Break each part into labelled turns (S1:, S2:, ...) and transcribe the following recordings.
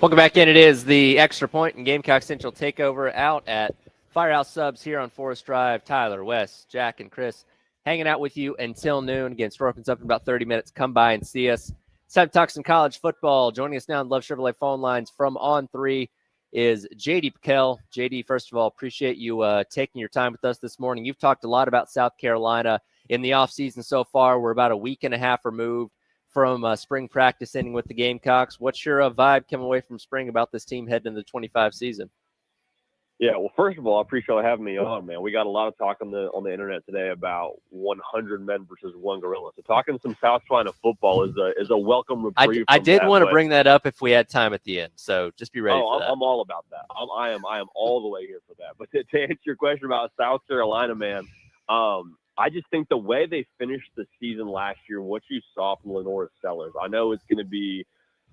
S1: Welcome back in. It is the Extra Point and Gamecock Central takeover out at Firehouse Subs here on Forest Drive. Tyler, Wes, Jack, and Chris hanging out with you until noon. Again, store opens up in about 30 minutes. Come by and see us. It's time to talk some college football. Joining us now on Love Chevrolet phone lines from On 3 is JD Piquel. JD, first of all, appreciate you taking your time with us this morning. You've talked a lot about South Carolina in the offseason so far. We're about a week and a half removed from spring practice ending with the Gamecocks. What's your vibe coming away from spring about this team heading into the 25 season?
S2: Yeah, well, first of all, I appreciate you having me on, man. We got a lot of talk on the internet today about 100 men versus one gorilla. So talking some South Carolina football is a welcome reprieve.
S1: I did want to bring that up if we had time at the end. So just be ready for that.
S2: I'm all about that. I am all the way here for that. But to answer your question about South Carolina, man, I just think the way they finished the season last year, what you saw from Lenora Sellers, I know it's going to be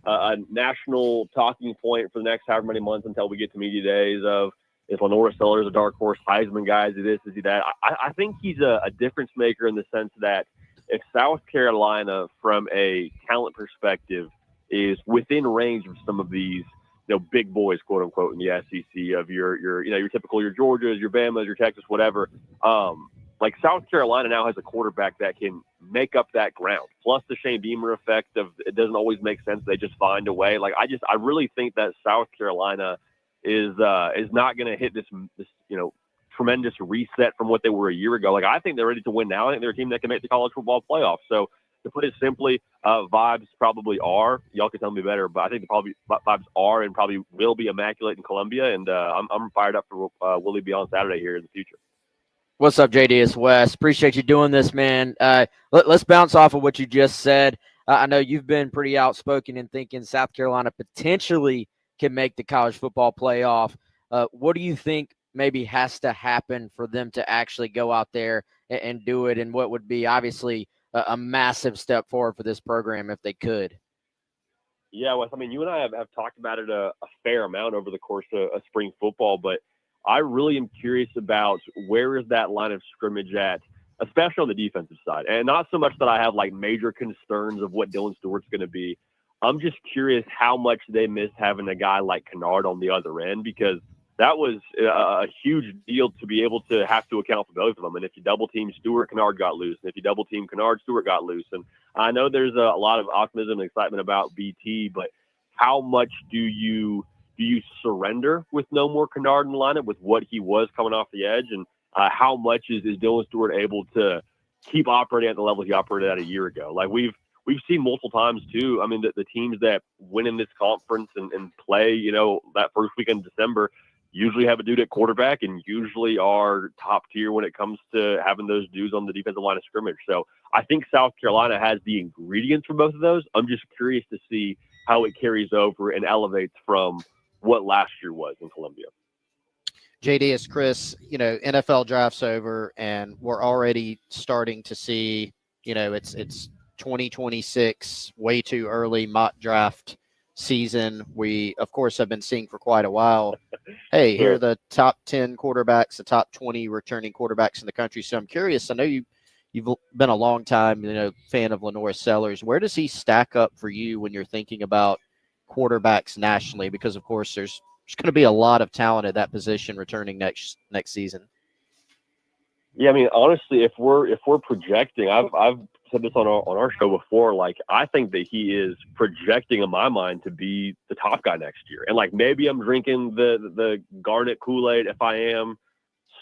S2: a national talking point for the next however many months until we get to media days of, is Lenora Sellers a dark horse Heisman guy? Is he this? Is he that? I think he's a difference maker in the sense that if South Carolina, from a talent perspective, is within range of some of these, big boys, quote unquote, in the SEC, of your typical, your Georgias, your Bamas, your Texas, whatever. Like South Carolina now has a quarterback that can make up that ground. Plus the Shane Beamer effect of it doesn't always make sense. They just find a way. Like I really think that South Carolina is not going to hit this tremendous reset from what they were a year ago. Like I think they're ready to win now. I think they're a team that can make the college football playoff. So to put it simply, vibes probably are. Y'all can tell me better, but I think the vibes are and probably will be immaculate in Columbia. And I'm fired up for Willie B on Saturday here in the future.
S1: What's up, JD? It's Wes. Appreciate you doing this, man. Let's bounce off of what you just said. I know you've been pretty outspoken in thinking South Carolina potentially can make the college football playoff. What do you think maybe has to happen for them to actually go out there and do it, and what would be obviously a massive step forward for this program if they could?
S2: Yeah, Wes, I mean, you and I have talked about it a fair amount over the course of spring football, but I really am curious about where is that line of scrimmage at, especially on the defensive side. And not so much that I have like major concerns of what Dylan Stewart's going to be. I'm just curious how much they miss having a guy like Kennard on the other end, because that was a huge deal to be able to have to account for both of them. And if you double team Stewart, Kennard got loose. And if you double team Kennard, Stewart got loose. And I know there's a lot of optimism and excitement about BT, but how much do you surrender with no more Kennard in the lineup with what he was coming off the edge? And how much is Dylan Stewart able to keep operating at the level he operated at a year ago? Like we've seen multiple times too. I mean, the teams that win in this conference and play, that first weekend in December usually have a dude at quarterback and usually are top tier when it comes to having those dudes on the defensive line of scrimmage. So I think South Carolina has the ingredients for both of those. I'm just curious to see how it carries over and elevates from what last year was in Columbia.
S3: JD, it's Chris. NFL draft's over, and we're already starting to see, it's 2026, way too early mock draft season. We, of course, have been seeing for quite a while. Hey, here are the top 10 quarterbacks, the top 20 returning quarterbacks in the country. So I'm curious. I know you've been a long time, fan of Lenora Sellers. Where does he stack up for you when you're thinking about quarterbacks nationally? Because of course there's going to be a lot of talent at that position returning next season.
S2: Yeah, I mean, honestly, if we're projecting, I've said this on our show before. Like, I think that he is projecting in my mind to be the top guy next year. And like, maybe I'm drinking the Garnet Kool-Aid. If I am,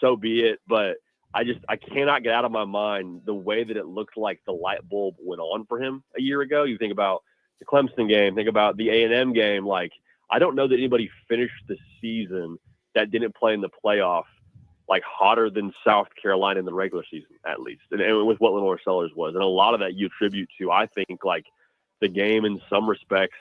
S2: so be it. But I cannot get out of my mind the way that it looks like the light bulb went on for him a year ago. You think about the Clemson game, think about the A&M game. Like, I don't know that anybody finished the season that didn't play in the playoff like hotter than South Carolina in the regular season, at least. And with what Lenora Sellers was. And a lot of that you attribute to, I think, like the game in some respects.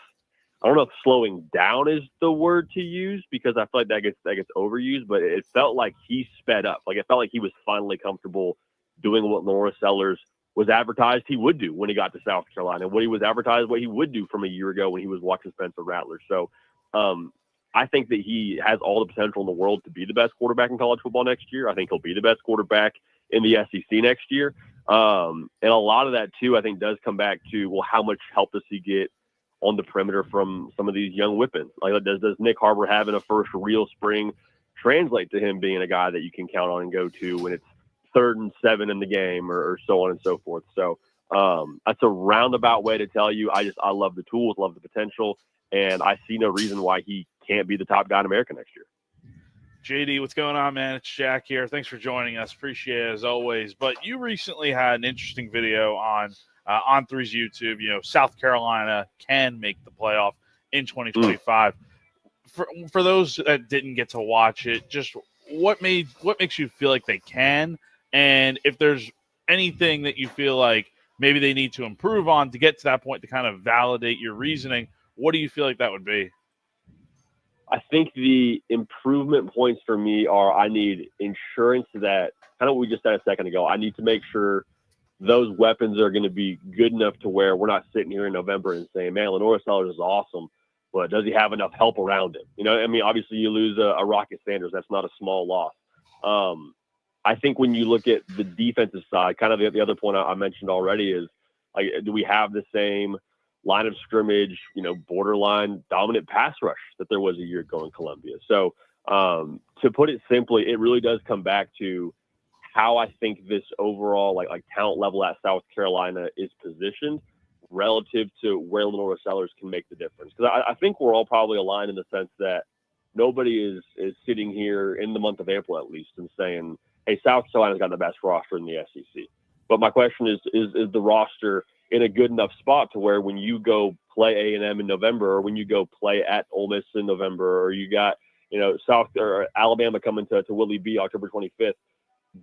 S2: I don't know if slowing down is the word to use, because I feel like that gets overused, but it felt like he sped up. Like, it felt like he was finally comfortable doing what Lenora Sellers was advertised he would do when he got to South Carolina, what he was advertised what he would do from a year ago when he was watching Spencer Rattler. So I think that he has all the potential in the world to be the best quarterback in college football next year. I think he'll be the best quarterback in the SEC next year. And a lot of that, too, I think does come back to, well, how much help does he get on the perimeter from some of these young whippings. Like, does Nick Harbor having a first real spring translate to him being a guy that you can count on and go to when it's 3rd and 7 in the game or so on and so forth? So that's a roundabout way to tell you I love the tools, love the potential, and I see no reason why he can't be the top guy in America next year.
S4: JD, what's going on, man? It's Jack here. Thanks for joining us. Appreciate it as always. But you recently had an interesting video on 3's YouTube. You know, South Carolina can make the playoff in 2025. For those that didn't get to watch it, just what makes you feel like they can, and if there's anything that you feel like maybe they need to improve on to get to that point to kind of validate your reasoning, what do you feel like that would be?
S2: I think the improvement points for me are I need insurance that kind of what we just said a second ago. I need to make sure those weapons are going to be good enough to where we're not sitting here in November and saying, man, Lenora Sellers is awesome, but does he have enough help around him? You know, I mean, obviously you lose a Rocket Sanders. That's not a small loss. I think when you look at the defensive side, kind of the other point I mentioned already is, like, do we have the same line of scrimmage, you know, borderline dominant pass rush that there was a year ago in Columbia? So to put it simply, it really does come back to how I think this overall like talent level at South Carolina is positioned relative to where Lenora Sellers can make the difference. Because I think we're all probably aligned in the sense that nobody is sitting here in the month of April at least and saying, hey, South Carolina's got the best roster in the SEC. But my question is the roster in a good enough spot to where when you go play A&M in November, or when you go play at Ole Miss in November, or you got, you know, South or Alabama coming to Willie B October 25th,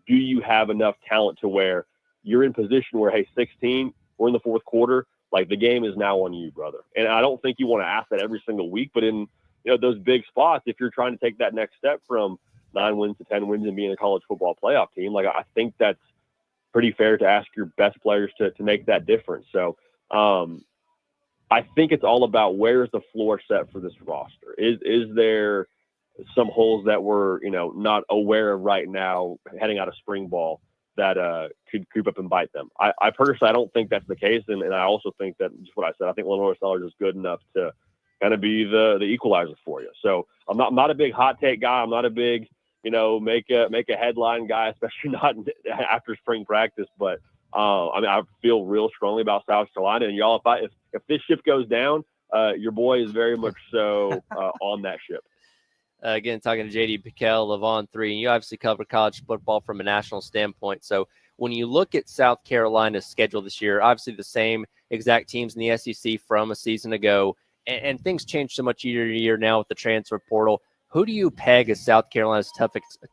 S2: do you have enough talent to where you're in position where, hey, 16, we're in the fourth quarter, like the game is now on you, brother. And I don't think you want to ask that every single week, but in, you know, those big spots, if you're trying to take that next step from 9 wins to 10 wins and being a college football playoff team, like I think that's pretty fair to ask your best players to make that difference. So I think it's all about where's the floor set for this roster. Is there some holes that we're, you know, not aware of right now heading out of spring ball that could creep up and bite them? I personally, I don't think that's the case. And I also think that just what I said, I think Lenora Sellers is good enough to kind of be the equalizer for you. So I'm not a big hot take guy. I'm not a big, you know, make a headline guy, especially not after spring practice. But I mean, I feel real strongly about South Carolina, and y'all, if this ship goes down, your boy is very much so on that ship.
S1: Again, talking to JD Piquel, Levon 3, and you obviously cover college football from a national standpoint. So when you look at South Carolina's schedule this year, obviously the same exact teams in the SEC from a season ago, and things change so much year to year now with the transfer portal. Who do you peg as South Carolina's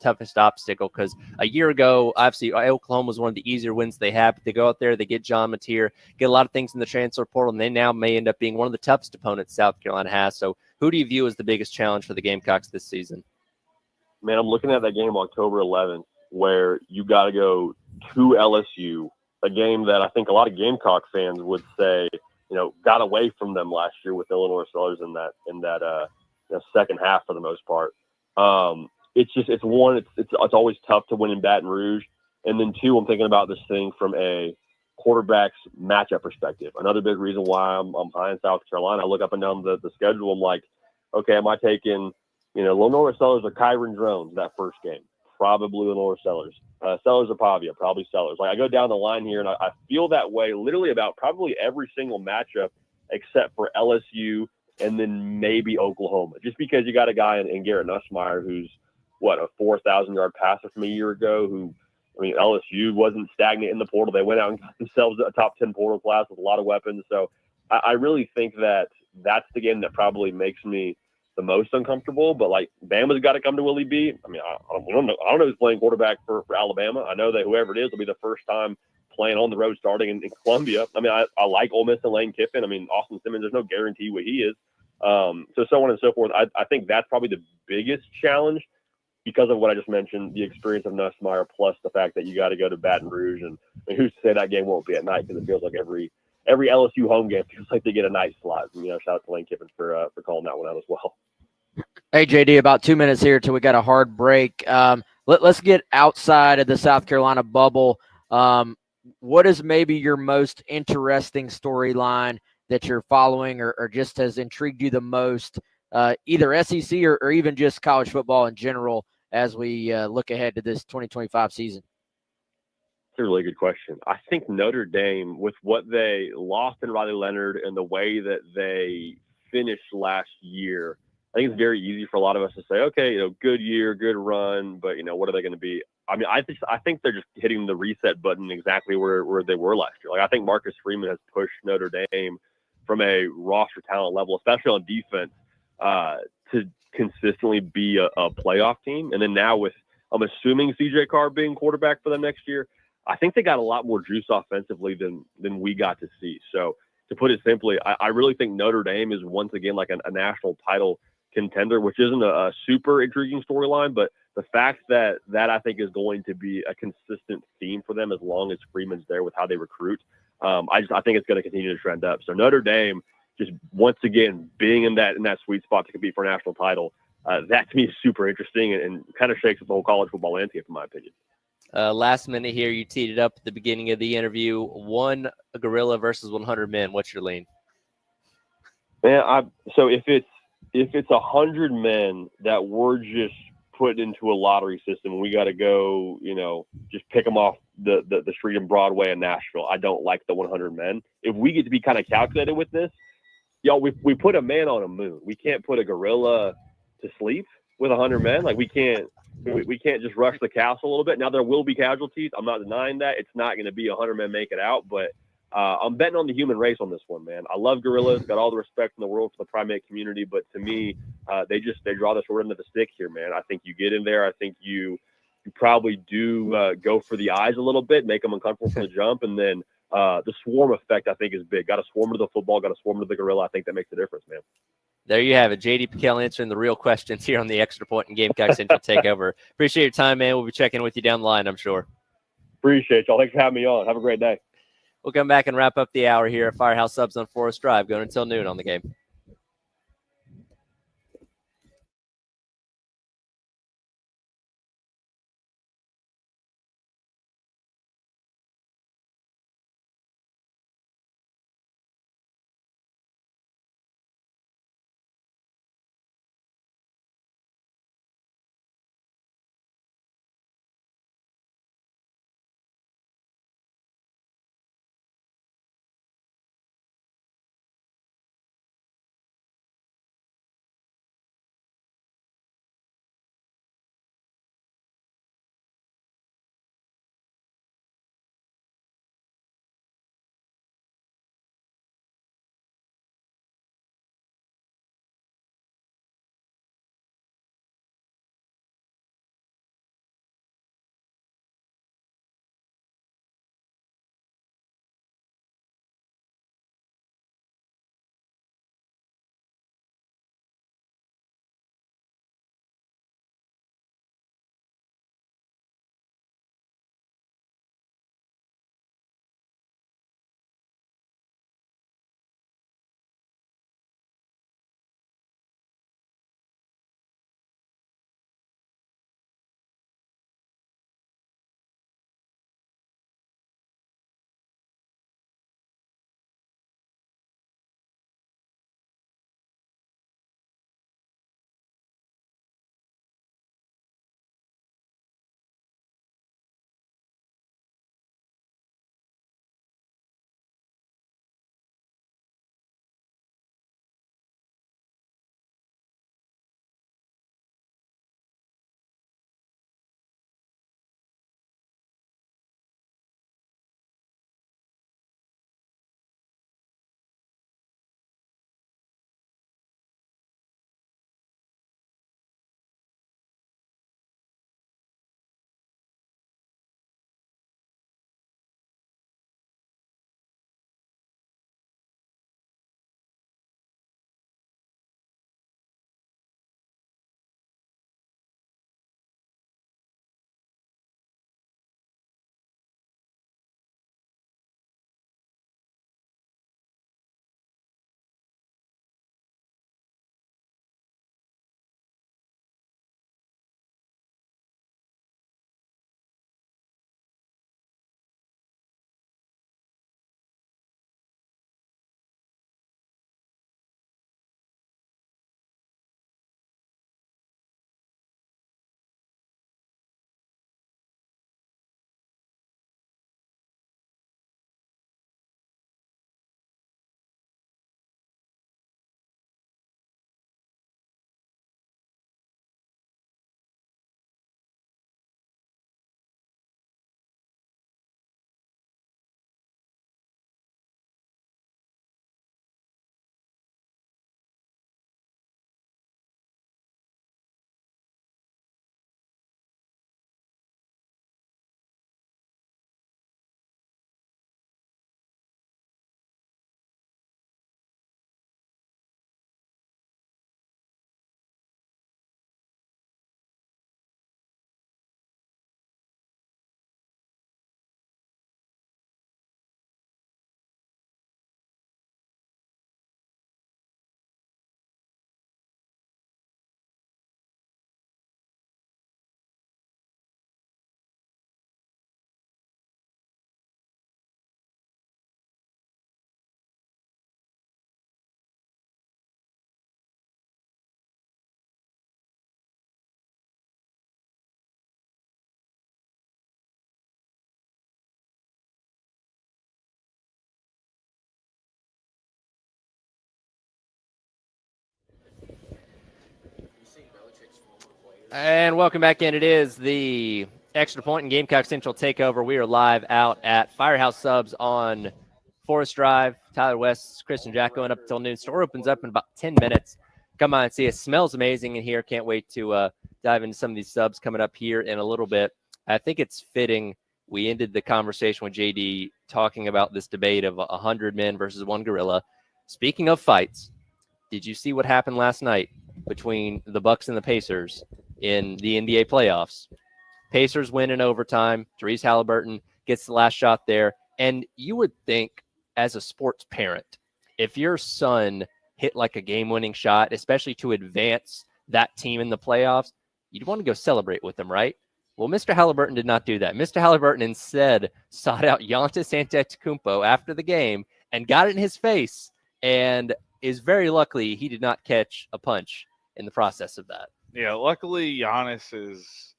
S1: toughest obstacle? Because a year ago, obviously, Oklahoma was one of the easier wins they had, but they go out there, they get John Mateer, get a lot of things in the transfer portal, and they now may end up being one of the toughest opponents South Carolina has. So who do you view as the biggest challenge for the Gamecocks this season?
S2: Man, I'm looking at that game October 11th where you got to go to LSU, a game that I think a lot of Gamecock fans would say, you know, got away from them last year with Illinois Sellers in that second half for the most part. It's always tough to win in Baton Rouge. And then 2, I'm thinking about this thing from a quarterback's matchup perspective. Another big reason why I'm high in South Carolina. I look up and down the schedule. I'm like, okay, am I taking, you know, Lenora Sellers or Kyron Drones that first game? Probably Lenora Sellers. Sellers or Pavia? Probably Sellers. Like, I go down the line here, and I feel that way literally about probably every single matchup except for LSU and then maybe Oklahoma, just because you got a guy in Garrett Nussmeier who's, a 4,000-yard passer from a year ago who, I mean, LSU wasn't stagnant in the portal. They went out and got themselves a top 10 portal class with a lot of weapons. So I really think that that's the game that probably makes me the most uncomfortable. But, like, Bama's got to come to Willie B. I mean, I don't know who's playing quarterback for Alabama. I know that whoever it is will be the first time playing on the road starting in Columbia. I mean, I like Ole Miss and Lane Kiffin. I mean, Austin Simmons, there's no guarantee what he is. So on and so forth. I think that's probably the biggest challenge because of what I just mentioned, the experience of Nussmeier, plus the fact that you got to go to Baton Rouge. And who's to say that game won't be at night, because it feels like every LSU home game feels like they get a night slot. And, you know, shout out to Lane Kiffin for calling that one out as well.
S5: Hey, JD, about 2 minutes here till we got a hard break. Let's get outside of the South Carolina bubble. What is maybe your most interesting storyline that you're following or just has intrigued you the most, either SEC or even just college football in general as we look ahead to this 2025 season?
S2: That's a really good question. I think Notre Dame, with what they lost in Riley Leonard and the way that they finished last year, I think it's very easy for a lot of us to say, okay, good year, good run, but what are they going to be? I mean, I think they're just hitting the reset button exactly where they were last year. Like, I think Marcus Freeman has pushed Notre Dame from a roster talent level, especially on defense, to consistently be a playoff team. And then now with, I'm assuming CJ Carr being quarterback for them next year, I think they got a lot more juice offensively than we got to see. So to put it simply, I really think Notre Dame is once again like a national title contender, which isn't a super intriguing storyline, but the fact that I think is going to be a consistent theme for them as long as Freeman's there with how they recruit. I think it's going to continue to trend up. So Notre Dame just once again being in that sweet spot to compete for a national title, that to me is super interesting and kind of shakes up the whole college football landscape, in my opinion.
S1: Last minute here, you teed it up at the beginning of the interview. One gorilla versus 100 men. What's your lean?
S2: Man, so if it's 100 men that we're just put into a lottery system, we got to go, just pick them off the street in Broadway in Nashville. I don't like the 100 men. If we get to be kind of calculated with this, we put a man on a moon. We can't put a gorilla to sleep with 100 men. Like we can't just rush the castle a little bit. Now there will be casualties. I'm not denying that. It's not going to be 100 men make it out, but I'm betting on the human race on this one, man. I love gorillas. Got all the respect in the world for the primate community, but to me, they draw the short end of the stick here, man. I think you get in there. I think you probably do go for the eyes a little bit, make them uncomfortable from the jump, and then the swarm effect I think is big. Got to swarm to the football. Got to swarm to the gorilla. I think that makes a difference, man.
S1: There you have it. JD Piquel answering the real questions here on the Extra Point and Gamecock Central Takeover. Appreciate your time, man. We'll be checking with you down the line, I'm sure.
S2: Appreciate y'all. Thanks for having me on. Have a great day.
S1: We'll come back and wrap up the hour here at Firehouse Subs on Forest Drive, going until noon on the game. And welcome back in. It is the Extra Point and Gamecock Central takeover. We are live out at Firehouse Subs on Forest Drive. Tyler West, Chris and Jack going up until noon. Store opens up in about 10 minutes. Come on and see it. Smells amazing in here. Can't wait to dive into some of these subs coming up here in a little bit. I think it's fitting. We ended the conversation with JD talking about this debate of 100 men versus one gorilla. Speaking of fights, did you see what happened last night between the Bucks and the Pacers in the NBA playoffs? Pacers win in overtime. Therese Halliburton gets the last shot there. And you would think, as a sports parent, if your son hit like a game-winning shot, especially to advance that team in the playoffs, you'd want to go celebrate with them, right? Well, Mr. Halliburton did not do that. Mr. Halliburton instead sought out Giannis Antetokounmpo after the game and got it in his face, and is very lucky he did not catch a punch in the process of that.
S4: Yeah, luckily Giannis is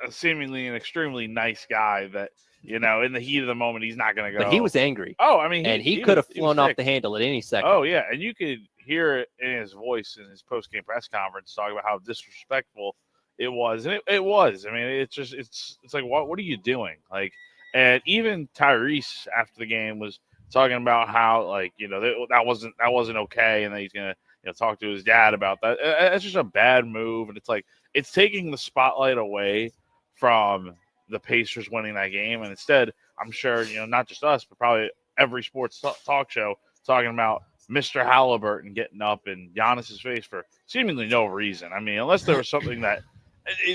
S4: seemingly an extremely nice guy that, in the heat of the moment, he's not going to go.
S1: But he was angry.
S4: Oh, I mean,
S1: and he could have flown off the handle at any second.
S4: Oh, yeah, and you could hear it in his voice in his post-game press conference talking about how disrespectful it was. And it was. I mean, it's like, what are you doing? Like, and even Tyrese after the game was talking about how, like, that wasn't okay, and that he's going to talk to his dad about that. It's just a bad move, and it's like it's taking the spotlight away from the Pacers winning that game, and instead, I'm sure not just us, but probably every sports talk show talking about Mr. Halliburton getting up in Giannis's face for seemingly no reason. I mean, unless there was something that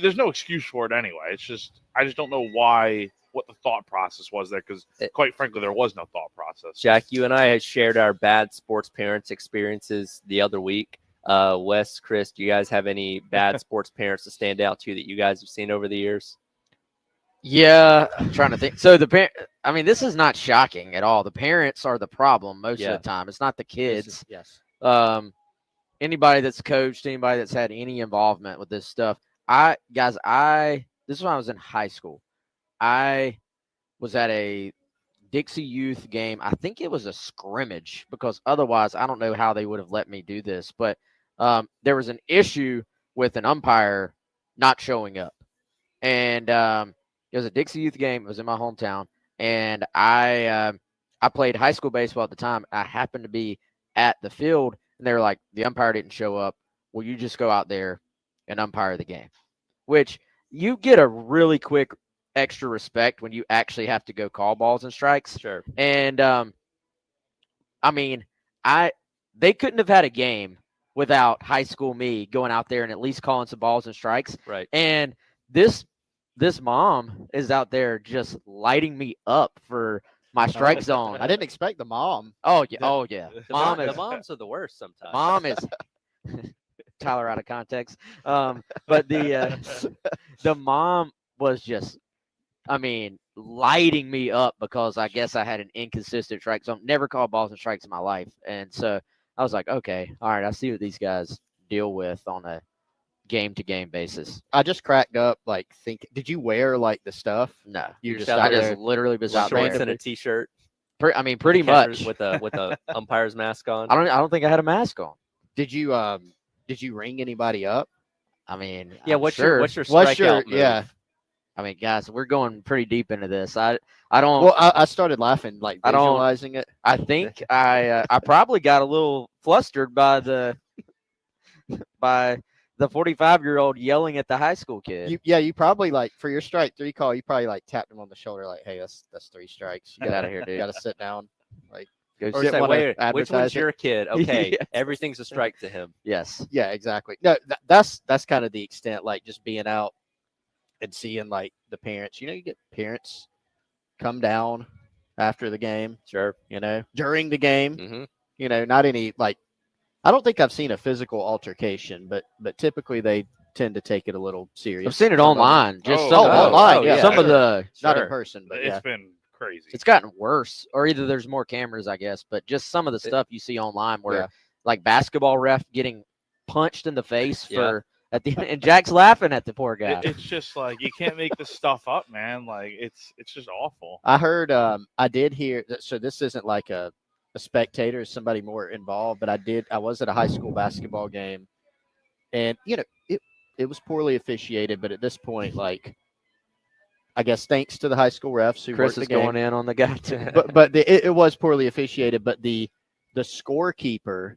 S4: there's no excuse for it anyway. It's just I just don't know what the thought process was there, because quite frankly, there was no thought process.
S1: Jack, you and I had shared our bad sports parents experiences the other week. Wes, Chris, do you guys have any bad sports parents to stand out to you that you guys have seen over the years?
S5: Yeah, I'm trying to think. So this is not shocking at all. The parents are the problem most of the time. It's not the kids.
S3: Yes.
S5: Anybody that's coached, anybody that's had any involvement with this stuff. This is when I was in high school. I was at a Dixie Youth game. I think it was a scrimmage, because otherwise I don't know how they would have let me do this. But there was an issue with an umpire not showing up. And it was a Dixie Youth game. It was in my hometown. And I played high school baseball at the time. I happened to be at the field, and they were like, the umpire didn't show up. Will you just go out there and umpire the game? Which you get a really quick extra respect when you actually have to go call balls and strikes.
S1: Sure.
S5: And they couldn't have had a game without high school me going out there and at least calling some balls and strikes.
S1: Right.
S5: And this mom is out there just lighting me up for my strike zone.
S3: I didn't expect the mom.
S5: Oh yeah.
S1: The moms are the worst sometimes.
S5: Mom is Tyler out of context. But the mom was just, lighting me up, because I guess I had an inconsistent strike zone. Never called balls and strikes in my life. And so I was like, okay, all right, I see what these guys deal with on a game-to-game basis.
S3: I just cracked up, did you wear, the stuff?
S5: No.
S3: You just
S1: out
S5: I
S3: out
S5: just
S3: there?
S5: literally was out
S1: Shorts
S5: there.
S1: and a t-shirt.
S5: Pretty much.
S1: With a umpire's mask on.
S5: I don't think I had a mask on.
S3: Did you ring anybody up?
S1: Yeah,
S5: I'm
S1: what's
S5: sure.
S1: your strikeout move?
S3: Yeah.
S5: Guys, we're going pretty deep into this. I don't.
S3: Well, I started laughing,
S5: I don't-
S3: visualizing it.
S5: I think I probably got a little flustered by the 45-year-old yelling at the high school kid.
S3: You probably for your strike 3 call, you probably tapped him on the shoulder hey, that's 3 strikes. You
S5: Get outta here, dude.
S3: You gotta sit down.
S5: Go
S1: Or
S5: sit
S1: say,
S5: one-
S1: wait, which
S3: advertise
S1: one's
S3: it.
S1: your kid? Okay,
S5: Yes.
S1: everything's a strike to him.
S5: Yes.
S3: Yeah, exactly. No, that's kind of the extent, just being out and seeing the parents. You get parents come down after the game,
S1: Sure.
S3: during the game.
S1: Mm-hmm.
S3: Not any I don't think I've seen a physical altercation, but typically they tend to take it a little serious.
S5: I've seen it
S3: Some of them.
S5: online. Just
S4: Oh,
S5: some
S3: online,
S1: oh, yeah.
S5: Some of the
S3: Not
S1: Sure.
S3: in person, but
S4: It's
S3: yeah.
S4: been crazy.
S5: it's gotten worse, or either there's more cameras, I guess, but just some of the stuff you see online where basketball ref getting punched in the face for at the and Jack's laughing at the poor guy.
S4: It's just you can't make this stuff up, man. It's just awful.
S3: I heard I did hear so this isn't a spectator, somebody more involved, but I was at a high school basketball game, and it was poorly officiated, but at this point, like, I guess thanks to the high school refs who
S5: Chris
S3: worked
S5: is
S3: the game,
S5: going in on the guy too.
S3: but it was poorly officiated. But the scorekeeper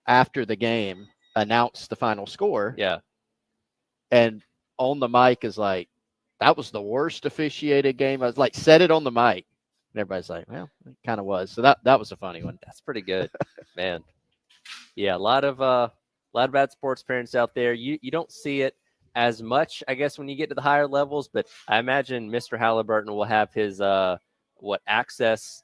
S3: after the game announced the final score,
S1: Yeah.
S3: and on the mic is like, that was the worst officiated game. I was like, said it on the mic. And everybody's like, well, it kind of was. So that was a funny one.
S1: That's pretty good, man. Yeah, a lot of bad sports parents out there. You don't see it as much, I guess, when you get to the higher levels. But I imagine Mr. Halliburton will have his access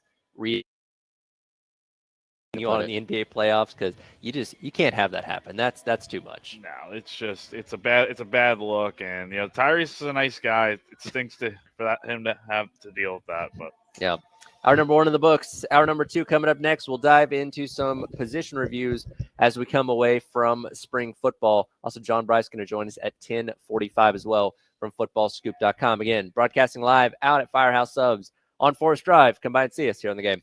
S1: you on in the NBA playoffs, because you can't have that happen. That's too much.
S4: No, it's a bad look, and Tyrese is a nice guy. It stinks for him to have to deal with that, but
S1: yeah. Hour number 1 in the books. Hour number 2 coming up next. We'll dive into some position reviews as we come away from spring football. Also, John Bryce going to join us at 10:45 as well from footballscoop.com. Again, broadcasting live out at Firehouse Subs on Forest Drive. Come by and see us here on the game.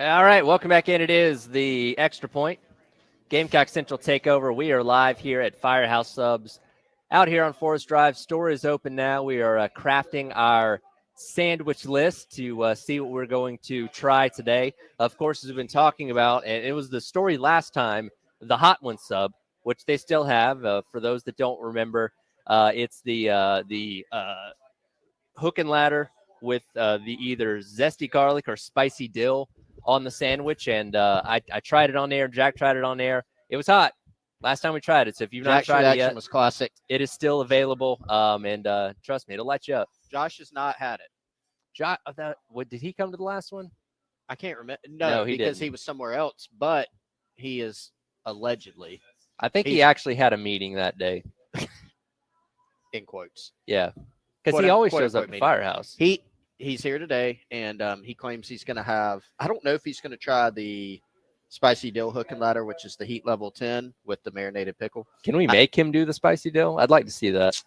S1: All right, welcome back in. It is the Extra Point Gamecock Central Takeover. We are live here at Firehouse Subs out here on Forest Drive. Store is open now. We are crafting our sandwich list to see what we're going to try today. Of course, as we've been talking about, and it was the story last time, the Hot One sub, which they still have. For those that don't remember, it's the hook and ladder with the either zesty garlic or spicy dill on the sandwich. And I tried it on there. Jack tried it on there. It was hot last time we tried it. So if you've not
S3: Jack's
S1: tried it
S3: reaction
S1: yet,
S3: was classic.
S1: it is still available. And trust me, it'll light you up.
S3: Josh has not had it.
S1: Josh, did he come to the last one?
S3: I can't remember.
S1: No,
S3: No,
S1: he
S3: because
S1: didn't.
S3: he was somewhere else, but he is allegedly,
S1: I think he
S3: He's-
S1: actually had a meeting that day.
S3: in quotes.
S1: Yeah. Because
S3: Quote-
S1: he always
S3: quote,
S1: shows up
S3: unquote
S1: at
S3: meeting.
S1: Firehouse.
S3: He's here today, and he claims he's going to have. I don't know if he's going to try the spicy dill hook and ladder, which is the heat level 10 with the marinated pickle.
S1: Can we make him do the spicy dill? I'd like to see that.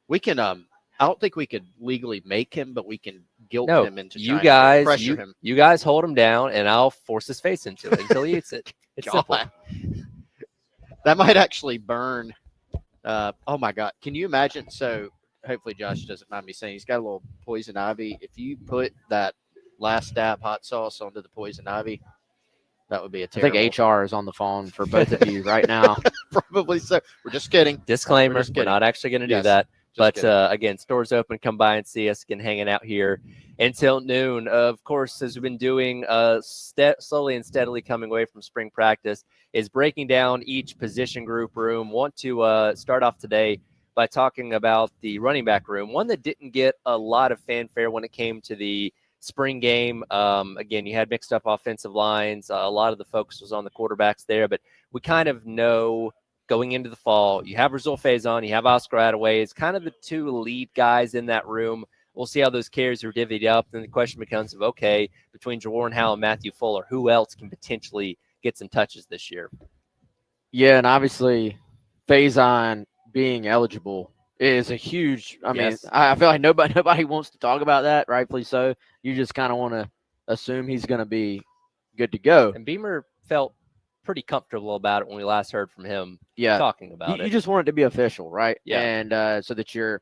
S3: We can. I don't think we could legally make him, but we can guilt
S1: No,
S3: him into
S1: you
S3: trying
S1: guys,
S3: to pressure him.
S1: you guys hold him down, and I'll force his face into it until he eats it. It's simple.
S3: God. That might actually burn. Oh my God! Can you imagine? So hopefully Josh doesn't mind me saying he's got a little poison ivy. If you put that last dab hot sauce onto the poison ivy, that would be a
S5: I
S3: terrible.
S5: think HR is on the phone for both of you right now.
S3: Probably so. We're just kidding.
S1: Disclaimer:
S3: We're just
S1: we're
S3: kidding.
S1: not actually going to do
S3: Yes,
S1: that. But
S3: kidding.
S1: again, stores open. Come by and see us. Again, hanging out here until noon. Of course, as we've been doing, slowly and steadily coming away from spring practice, is breaking down each position group room. Want to start off today by talking about the running back room, one that didn't get a lot of fanfare when it came to the spring game. Again, you had mixed up offensive lines. A lot of the focus was on the quarterbacks there, but we kind of know going into the fall, you have Rizul Faison, you have Oscar Attaway. It's kind of the two lead guys in that room. We'll see how those carries are divvied up. Then the question becomes of, okay, between Jawarn Howell and Matthew Fuller, who else can potentially get some touches this year?
S5: Yeah, and obviously Faison being eligible is a huge. I mean,
S1: Yes.
S5: I feel like nobody wants to talk about that, rightfully so. You just kind of want to assume he's going to be good to go.
S1: And Beamer felt pretty comfortable about it when we last heard from him talking about
S5: You
S1: it.
S5: just want it to be official, right?
S1: Yeah.
S5: And so that you're,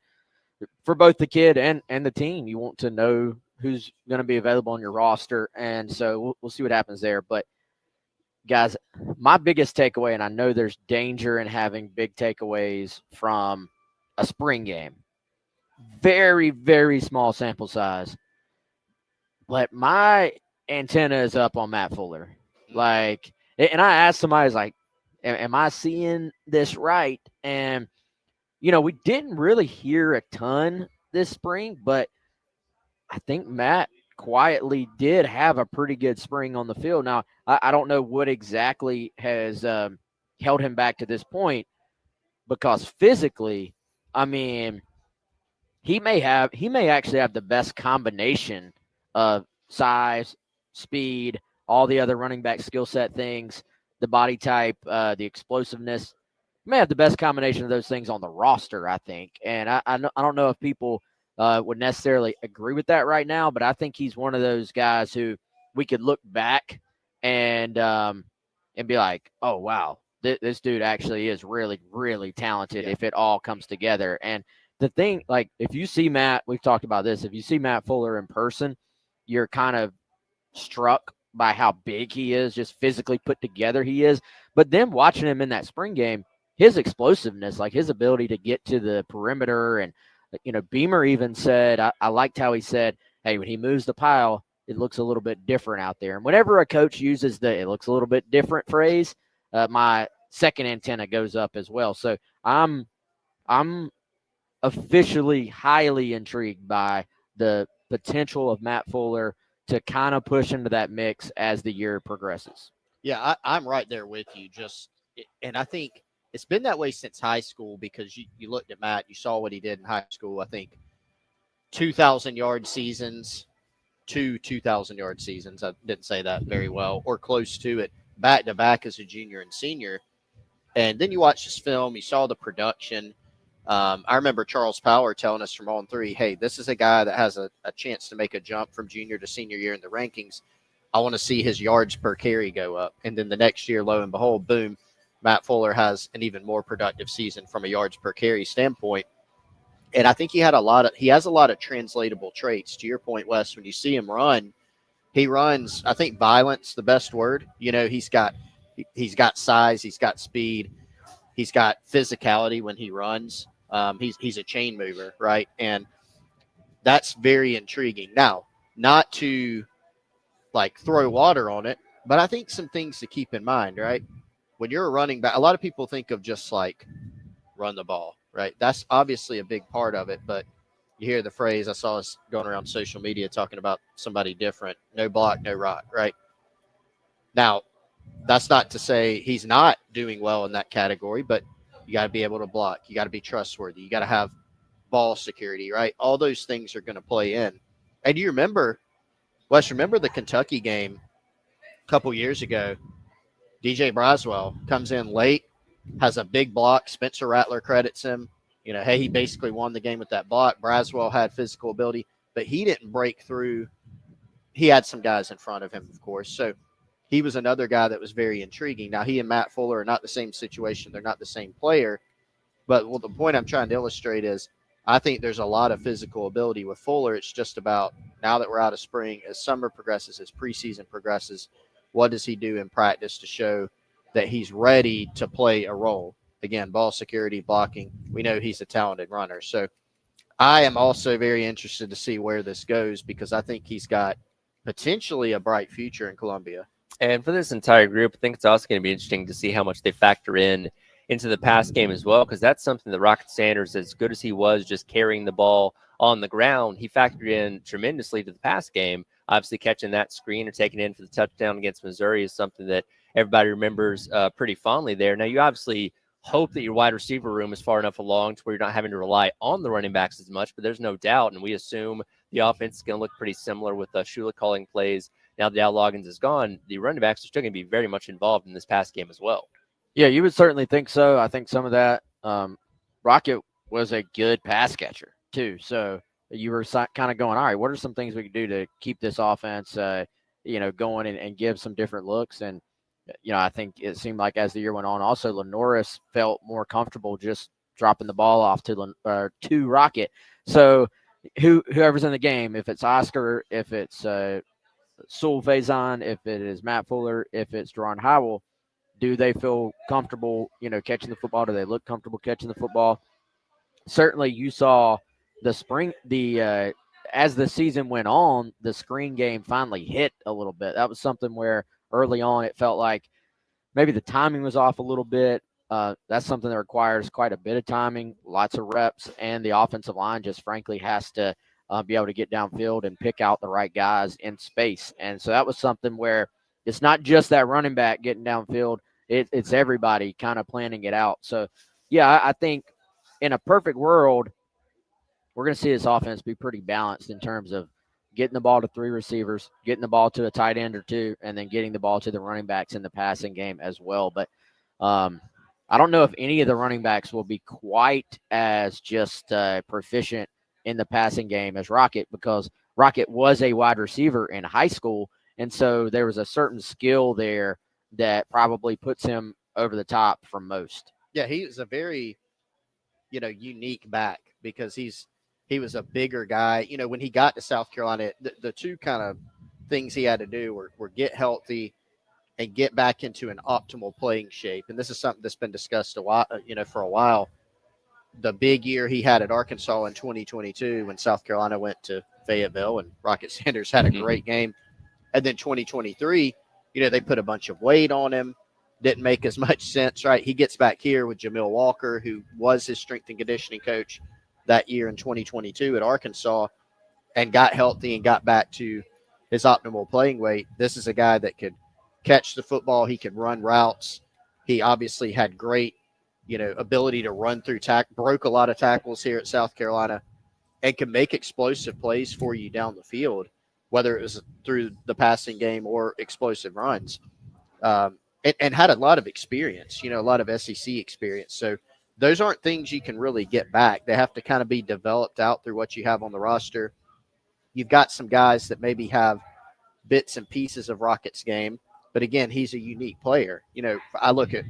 S5: for both the kid and the team, you want to know who's going to be available on your roster. And so we'll see what happens there. But guys, my biggest takeaway, and I know there's danger in having big takeaways from a spring game, very, very small sample size. But my antenna is up on Matt Fuller. Like, and I asked somebody, I was like, am I seeing this right? And, you know, we didn't really hear a ton this spring, but I think Matt quietly did have a pretty good spring on the field. Now, I don't know what exactly has held him back to this point, because physically, I mean, he may actually have the best combination of size, speed, all the other running back skill set things, the body type, the explosiveness. He may have the best combination of those things on the roster, I think. And I don't know if people would necessarily agree with that right now, but I think he's one of those guys who we could look back and be like, oh, wow, this dude actually is really, really talented if it all comes together. And the thing, like, if you see Matt, we've talked about this, if you see Matt Fuller in person, you're kind of struck by how big he is, just physically put together he is. But then watching him in that spring game, his explosiveness, like his ability to get to the perimeter, and, you know, Beamer even said, I liked how he said, hey, when he moves the pile, it looks a little bit different out there. And whenever a coach uses the "it looks a little bit different" phrase, my second antenna goes up as well. So I'm officially highly intrigued by the potential of Matt Fuller to kind of push into that mix as the year progresses.
S3: Yeah, I'm right there with you. And I think it's been that way since high school, because you looked at Matt, you saw what he did in high school. I think 2,000-yard seasons, 2,000-yard seasons. I didn't say that very well, or close to it, back to back as a junior and senior. And then you watch this film, you saw the production. I remember Charles Power telling us from On 3, hey, this is a guy that has a chance to make a jump from junior to senior year in the rankings. I want to see his yards per carry go up. And then the next year, lo and behold, boom, Matt Fuller has an even more productive season from a yards per carry standpoint. And I think he has a lot of translatable traits. To your point, Wes, when you see him run, he runs, I think violence the best word. He's got size, he's got speed, he's got physicality when he runs. He's a chain mover, right? And that's very intriguing. Now, not to like throw water on it, but I think some things to keep in mind, right? When you're a running back, a lot of people think of just like run the ball, right? That's obviously a big part of it, but you hear the phrase, I saw us going around social media talking about somebody different, no block, no rock, right? Now, that's not to say he's not doing well in that category, but you got to be able to block. You got to be trustworthy. You got to have ball security, right? All those things are going to play in. And you remember the Kentucky game a couple years ago? DJ Braswell comes in late, has a big block. Spencer Rattler credits him. Hey, he basically won the game with that block. Braswell had physical ability, but he didn't break through. He had some guys in front of him, of course. So he was another guy that was very intriguing. Now, he and Matt Fuller are not the same situation. They're not the same player. But the point I'm trying to illustrate is I think there's a lot of physical ability with Fuller. It's just about now that we're out of spring, as summer progresses, as preseason progresses, what does he do in practice to show that he's ready to play a role? Again, ball security, blocking. We know he's a talented runner. So I am also very interested to see where this goes because I think he's got potentially a bright future in Columbia.
S1: And for this entire group, I think it's also going to be interesting to see how much they factor into the pass game as well, because that's something that Rocket Sanders, as good as he was just carrying the ball on the ground, he factored in tremendously to the pass game. Obviously, catching that screen or taking it in for the touchdown against Missouri is something that everybody remembers pretty fondly there. Now, you obviously hope that your wide receiver room is far enough along to where you're not having to rely on the running backs as much, but there's no doubt, and we assume the offense is going to look pretty similar with Shula calling plays. Now that Al Loggins is gone, the running backs are still going to be very much involved in this pass game as well.
S5: Yeah, you would certainly think so. I think some of that Rocket was a good pass catcher too. So you were kind of going, all right, what are some things we can do to keep this offense, going and give some different looks? And, I think it seemed like as the year went on, also Lenoris felt more comfortable just dropping the ball off to Rocket. So whoever's in the game, if it's Oscar, if it's Sul Faison, if it is Matt Fuller, if it's Deron Howell, do they feel comfortable, catching the football? Do they look comfortable catching the football? Certainly you saw as the season went on, the screen game finally hit a little bit. That was something where early on it felt like maybe the timing was off a little bit. That's something that requires quite a bit of timing, lots of reps, and the offensive line just frankly has to be able to get downfield and pick out the right guys in space. And so that was something where it's not just that running back getting downfield. It's everybody kind of planning it out. So, yeah, I think in a perfect world, we're going to see this offense be pretty balanced in terms of getting the ball to three receivers, getting the ball to a tight end or two, and then getting the ball to the running backs in the passing game as well. But I don't know if any of the running backs will be quite as just proficient in the passing game as Rocket, because Rocket was a wide receiver in high school, and so there was a certain skill there that probably puts him over the top from most.
S3: Yeah, he was a very, unique back because he was a bigger guy. When he got to South Carolina, the two kind of things he had to do were get healthy and get back into an optimal playing shape. And this is something that's been discussed for a while. The big year he had at Arkansas in 2022 when South Carolina went to Fayetteville and Rocket Sanders had a great game. And then 2023, they put a bunch of weight on him. Didn't make as much sense, right? He gets back here with Jamil Walker, who was his strength and conditioning coach that year in 2022 at Arkansas, and got healthy and got back to his optimal playing weight. This is a guy that could catch the football. He could run routes. He obviously had great, ability to run through broke a lot of tackles here at South Carolina, and can make explosive plays for you down the field, whether it was through the passing game or explosive runs. And had a lot of experience, a lot of SEC experience. So those aren't things you can really get back. They have to kind of be developed out through what you have on the roster. You've got some guys that maybe have bits and pieces of Rocket's game. But again, he's a unique player. I look at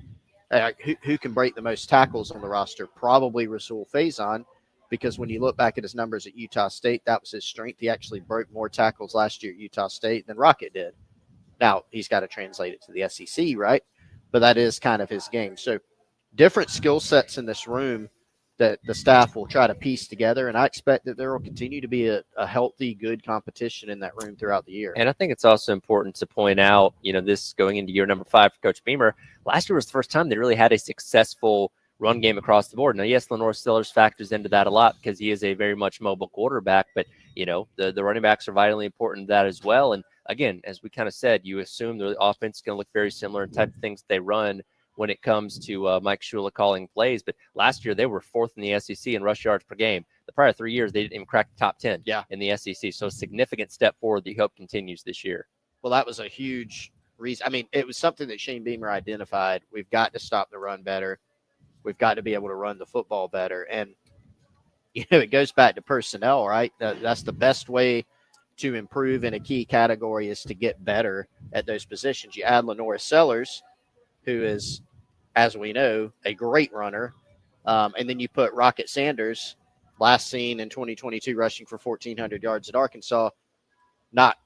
S3: who can break the most tackles on the roster. Probably Rasul Faison, because when you look back at his numbers at Utah State, that was his strength. He actually broke more tackles last year at Utah State than Rocket did. Now, he's got to translate it to the SEC, right? But that is kind of his game. So different skill sets in this room that the staff will try to piece together. And I expect that there will continue to be a healthy, good competition in that room throughout the year.
S1: And I think it's also important to point out, this going into year number 5 for Coach Beamer, last year was the first time they really had a successful run game across the board. Now, yes, Lenore Stillers factors into that a lot because he is a very much mobile quarterback, but, the running backs are vitally important to that as well. And again, as we kind of said, you assume the offense is going to look very similar in type of things they run when it comes to Mike Shula calling plays. But last year, they were 4th in the SEC in rush yards per game. The prior 3 years, they didn't even crack the top 10 in the SEC. So a significant step forward that you hope continues this year.
S3: Well, that was a huge reason. I mean, it was something that Shane Beamer identified. We've got to stop the run better. We've got to be able to run the football better. And, it goes back to personnel, right? That's the best way to improve in a key category is to get better at those positions. You add Lenora Sellers, who is, as we know, a great runner. And then you put Rocket Sanders, last seen in 2022, rushing for 1,400 yards at Arkansas. Not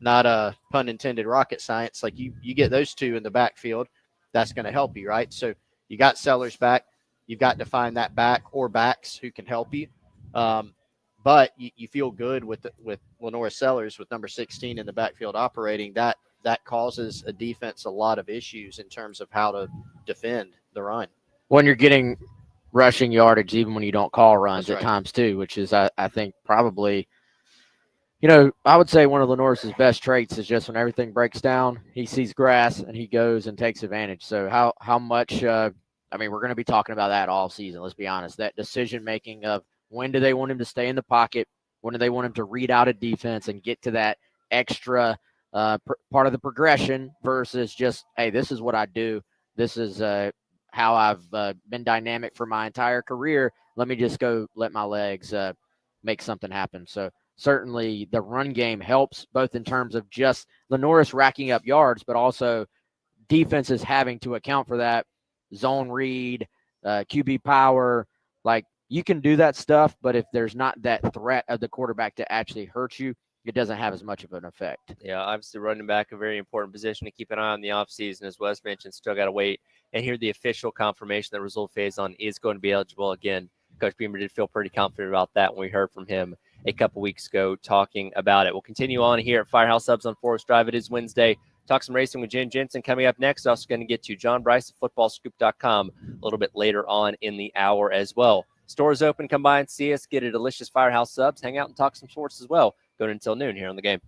S3: a pun intended rocket science. Like you get those two in the backfield, that's going to help you, right? So you got Sellers back. You've got to find that back or backs who can help you. But you feel good with Lenora Sellers with number 16 in the backfield operating. That causes a defense a lot of issues in terms of how to defend the run.
S5: When you're getting rushing yardage, even when you don't call runs
S3: That's
S5: at
S3: right.
S5: times too, which is, I think, probably, I would say one of Lenore's best traits is just when everything breaks down, he sees grass and he goes and takes advantage. So how much, we're going to be talking about that all season. Let's be honest. That decision making of when do they want him to stay in the pocket? When do they want him to read out a defense and get to that extra part of the progression versus just, hey, this is what I do. This is how I've been dynamic for my entire career. Let me just go let my legs make something happen. So certainly the run game helps both in terms of just Lenoris racking up yards, but also defenses having to account for that zone read, QB power. Like you can do that stuff, but if there's not that threat of the quarterback to actually hurt you, it doesn't have as much of an effect.
S1: Yeah, obviously running back, a very important position to keep an eye on the offseason. As Wes mentioned, still got to wait and hear the official confirmation that Rasul Faison is going to be eligible again. Coach Beamer did feel pretty confident about that when we heard from him a couple weeks ago talking about it. We'll continue on here at Firehouse Subs on Forest Drive. It is Wednesday. Talk some racing with Jen Jensen coming up next. Also going to get to John Bryce at footballscoop.com a little bit later on in the hour as well. Stores open. Come by and see us. Get a delicious Firehouse Subs. Hang out and talk some sports as well. Going until noon here on the game.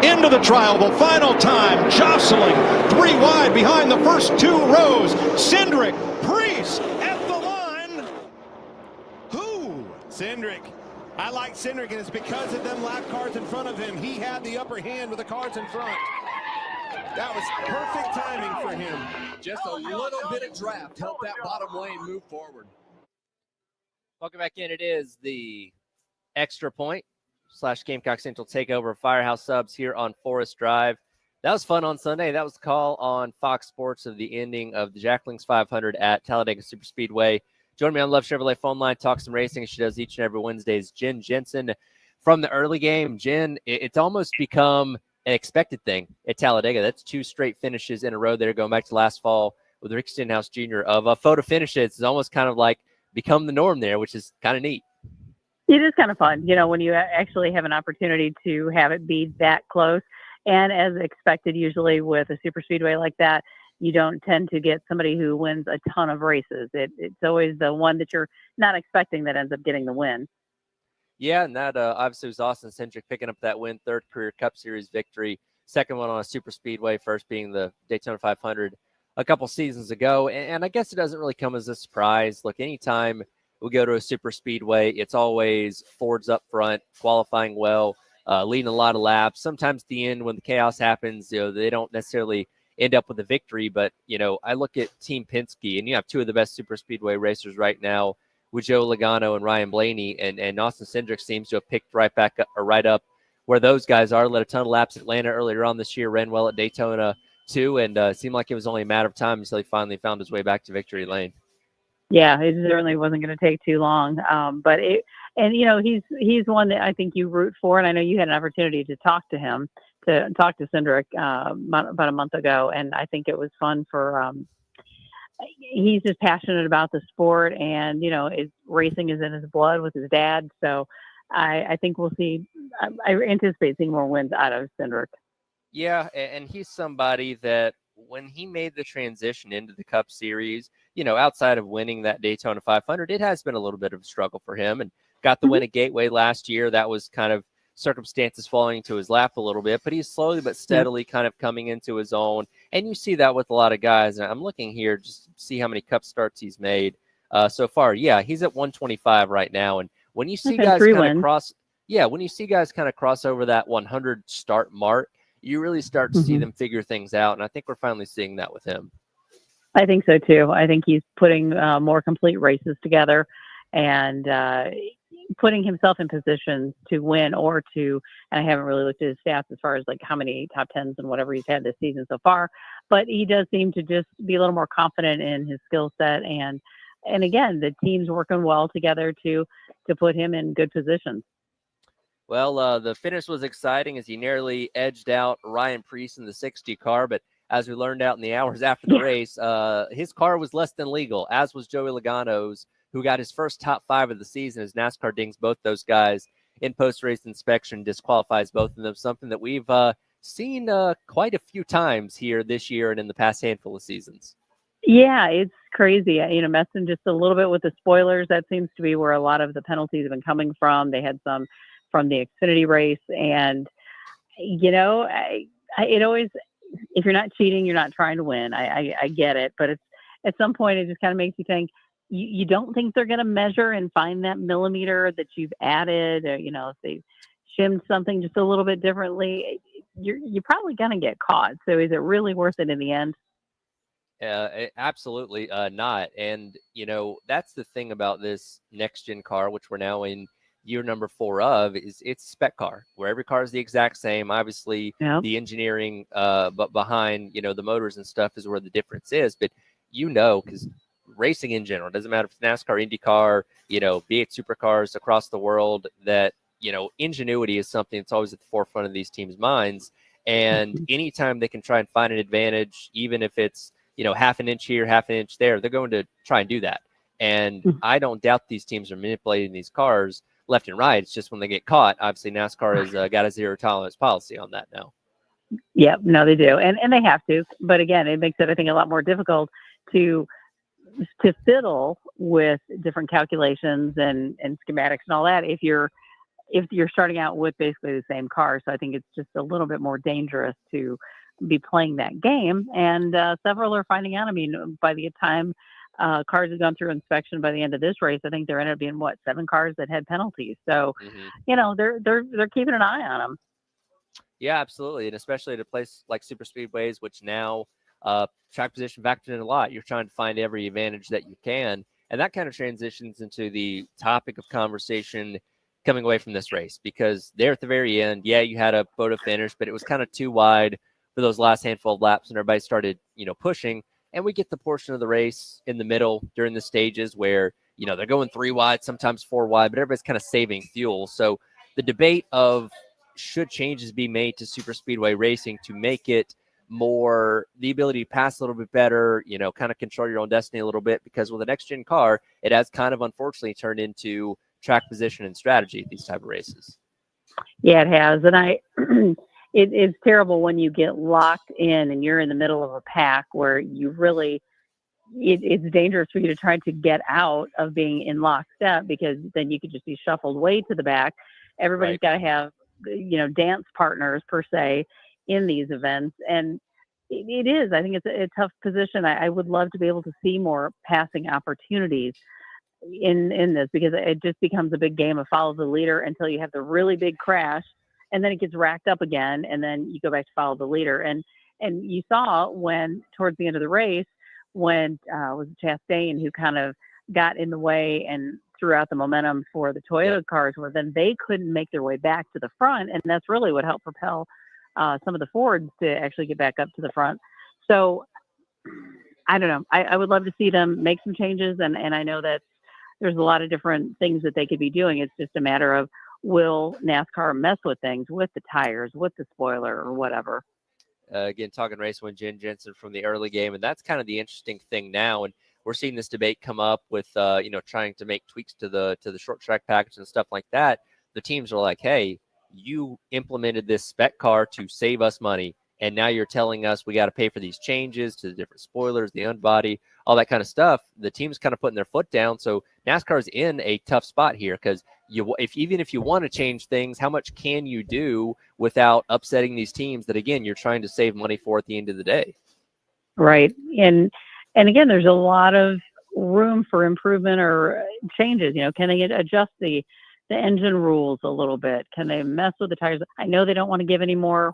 S6: into the trial the final time, jostling 3 wide behind the first 2 rows. Cindric, Priest at the line. Who?
S7: Cindric. I like Cindric, and it's because of them lap cars in front of him. He had the upper hand with the cars in front. That was perfect timing for him.
S8: Just a little bit of draft helped that bottom lane move forward.
S1: Welcome back in. It is the Extra Point / Gamecock Central takeover Firehouse Subs here on Forest Drive. That was fun on Sunday. That was the call on Fox Sports of the ending of the Jacklings 500 at Talladega Superspeedway. Join me on Love Chevrolet phone line, talk some racing. She does each and every Wednesday. Is Jen Jensen from the early game. Jen, it's almost become an expected thing at Talladega. That's 2 straight finishes in a row there, going back to last fall with Rick Stenhouse Jr. of photo finishes. It's almost kind of like become the norm there, which is kind of neat.
S9: It is kind of fun, when you actually have an opportunity to have it be that close. And as expected, usually with a super speedway like that, you don't tend to get somebody who wins a ton of races. It's always the one that you're not expecting that ends up getting the win.
S1: Yeah, and that obviously was Austin Cindric picking up that win, 3rd career Cup Series victory, 2nd one on a super speedway, 1st being the Daytona 500 a couple seasons ago. And I guess it doesn't really come as a surprise. Look, anytime we go to a super speedway, it's always Fords up front, qualifying well, leading a lot of laps. Sometimes at the end when the chaos happens, they don't necessarily end up with a victory. But, I look at Team Penske, and you have 2 of the best super speedway racers right now with Joe Logano and Ryan Blaney, and Austin Cindric seems to have picked right up where those guys are. Led a ton of laps at Atlanta earlier on this year, ran well at Daytona too, and seemed like it was only a matter of time until he finally found his way back to victory lane.
S9: Yeah, it certainly wasn't going to take too long. But he's one that I think you root for, and I know you had an opportunity to talk to him, to talk to Cindric about a month ago, and I think it was fun for. He's just passionate about the sport, and racing is in his blood with his dad. So I think we'll see. I anticipate seeing more wins out of Cindric.
S1: Yeah, and he's somebody that when he made the transition into the Cup Series, outside of winning that Daytona 500, it has been a little bit of a struggle for him, and got the win at Gateway last year. That was kind of circumstances falling into his lap a little bit, but he's slowly but steadily kind of coming into his own. And you see that with a lot of guys. And I'm looking here just to see how many Cup starts he's made so far. Yeah, he's at 125 right now. And when you see guys kind of cross over that 100 start mark, you really start to see them figure things out. And I think we're finally seeing that with him.
S9: I think so too. I think he's putting more complete races together, and putting himself in positions to win or to, and I haven't really looked at his stats as far as like how many top 10s and whatever he's had this season so far, but he does seem to just be a little more confident in his skill set. And again, the team's working well together to put him in good positions.
S1: Well, the finish was exciting as he nearly edged out Ryan Preece in the 60 car, but as we learned out in the hours after the race, his car was less than legal, as was Joey Logano's, who got his first top 5 of the season as NASCAR dings both those guys in post-race inspection, disqualifies both of them, something that we've seen quite a few times here this year and in the past handful of seasons.
S9: Yeah, it's crazy. Messing just a little bit with the spoilers. That seems to be where a lot of the penalties have been coming from. They had some from the Xfinity race, and it always, if you're not cheating, you're not trying to win. I get it, but it's at some point it just kind of makes you think. You don't think they're going to measure and find that millimeter that you've added, or if they shimmed something just a little bit differently, you're probably going to get caught. So is it really worth it in the end?
S1: Absolutely not. And that's the thing about this next gen car, which we're now in year number 4 of, is it's a spec car where every car is the exact same. Obviously, the engineering, but behind the motors and stuff is where the difference is. But because racing in general, doesn't matter if it's NASCAR, IndyCar, be it supercars across the world, that ingenuity is something that's always at the forefront of these teams' minds. And anytime they can try and find an advantage, even if it's half an inch here, half an inch there, they're going to try and do that. And I don't doubt these teams are manipulating these cars left and right. It's just when they get caught, obviously NASCAR has got a zero tolerance policy on that now.
S9: Yeah, no, they do, and they have to. But again, it makes it, I think, a lot more difficult to fiddle with different calculations and schematics and all that if you're if you're starting out with basically the same car. So I think it's just a little bit more dangerous to be playing that game. And several are finding out. I mean, by the time cars have gone through inspection by the end of this race, I think there ended up being 7 cars that had penalties. So, they're keeping an eye on them.
S1: Yeah, absolutely. And especially at a place like super speedways, which now track position factors in a lot. You're trying to find every advantage that you can. And that kind of transitions into the topic of conversation coming away from this race, because there at the very end, yeah, you had a photo finish, but it was kind of too wide for those last handful of laps, and everybody started, pushing. And we get the portion of the race in the middle during the stages where, they're going 3 wide, sometimes 4 wide, but everybody's kind of saving fuel. So the debate of should changes be made to super speedway racing to make it more the ability to pass a little bit better, kind of control your own destiny a little bit, because with a next gen car, it has kind of unfortunately turned into track position and strategy, these type of races.
S9: Yeah, it has. And it's terrible when you get locked in and you're in the middle of a pack where you really, it's dangerous for you to try to get out of being in lockstep, because then you could just be shuffled way to the back. Everybody's got to have, dance partners per se in these events. And it is, I think it's a tough position. I would love to be able to see more passing opportunities in this, because it just becomes a big game of follow the leader until you have the really big crash, and then it gets racked up again, and then you go back to follow the leader. And you saw when towards the end of the race, when was Chastain who kind of got in the way and threw out the momentum for the Toyota cars, where then they couldn't make their way back to the front, and that's really what helped propel some of the Fords to actually get back up to the front. So I don't know. I would love to see them make some changes, and I know that there's a lot of different things that they could be doing. It's just a matter of, will NASCAR mess with things, with the tires, with the spoiler, or whatever.
S1: Again, talking race with Jen Jensen from the early game, and that's kind of the interesting thing now. And we're seeing this debate come up with, trying to make tweaks to the short track package and stuff like that. The teams are like, hey, you implemented this spec car to save us money, and now you're telling us we got to pay for these changes to the different spoilers, the unbody, all that kind of stuff. The team's kind of putting their foot down. So NASCAR's in a tough spot here, because even if you want to change things, how much can you do without upsetting these teams that, again, you're trying to save money for at the end of the day?
S9: Right. And again, there's a lot of room for improvement or changes. Can they adjust the engine rules a little bit? Can they mess with the tires? I know they don't want to give any more.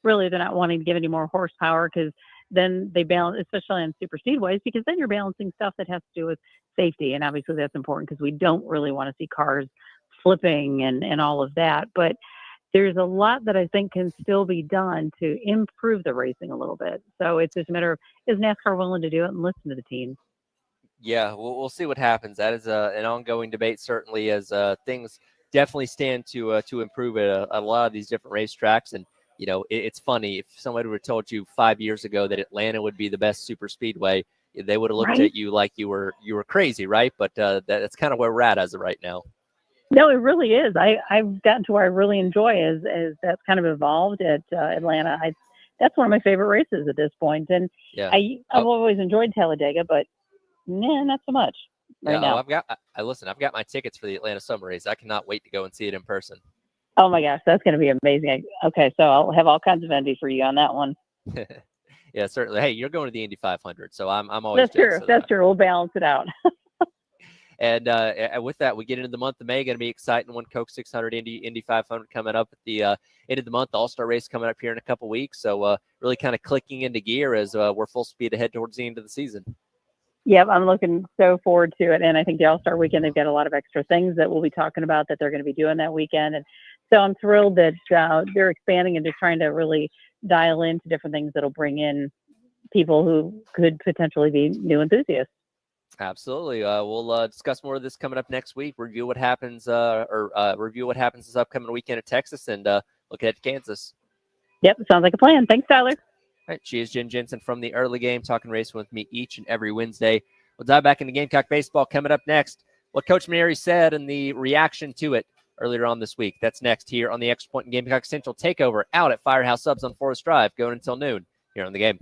S9: Really, they're not wanting to give any more horsepower, because then they balance, especially on super speedways, because then you're balancing stuff that has to do with safety. And obviously that's important, because we don't really want to see cars flipping and all of that. But there's a lot that I think can still be done to improve the racing a little bit. So it's just a matter of, is NASCAR willing to do it and listen to the teams?
S1: Yeah, we'll see what happens. That is an ongoing debate, certainly, as things definitely stand to improve at a lot of these different racetracks. And it's funny, if somebody would have told you 5 years ago that Atlanta would be the best super speedway, they would have looked at you like you were crazy, right? But that's kind of where we're at as of right now.
S9: No, it really is. I've gotten to where I really enjoy as that's kind of evolved at Atlanta. That's one of my favorite races at this point. And
S1: yeah,
S9: I've always enjoyed Talladega, but not so much right now.
S1: I've got my tickets for the Atlanta Summer Race. I cannot wait to go and see it in person.
S9: Oh my gosh, that's going to be amazing. Okay, so I'll have all kinds of envy for you on that one.
S1: Yeah, certainly. Hey, you're going to the Indy 500, so I'm always
S9: that's true. That's true. We'll balance it out.
S1: And with that, we get into the month of May. Going to be exciting. One Coke 600 Indy 500 coming up at the end of the month. All-Star race coming up here in a couple weeks. So really kind of clicking into gear as we're full speed ahead towards the end of the season.
S9: Yep, I'm looking so forward to it. And I think the All-Star weekend, they've got a lot of extra things that we'll be talking about that they're going to be doing that weekend. And so I'm thrilled that they're expanding and just trying to really dial into different things that'll bring in people who could potentially be new enthusiasts.
S1: Absolutely. We'll discuss more of this coming up next week. Review what happens this upcoming weekend at Texas, and look ahead to Kansas.
S9: Yep, sounds like a plan. Thanks, Tyler.
S1: All right, she is Jen Jensen from the early game, talking racing with me each and every Wednesday. We'll dive back into Gamecock baseball coming up next. What Coach Maneri said and the reaction to it earlier on this week. That's next here on the Extra Point and Gamecock Central Takeover out at Firehouse Subs on Forest Drive, going until noon here on the game.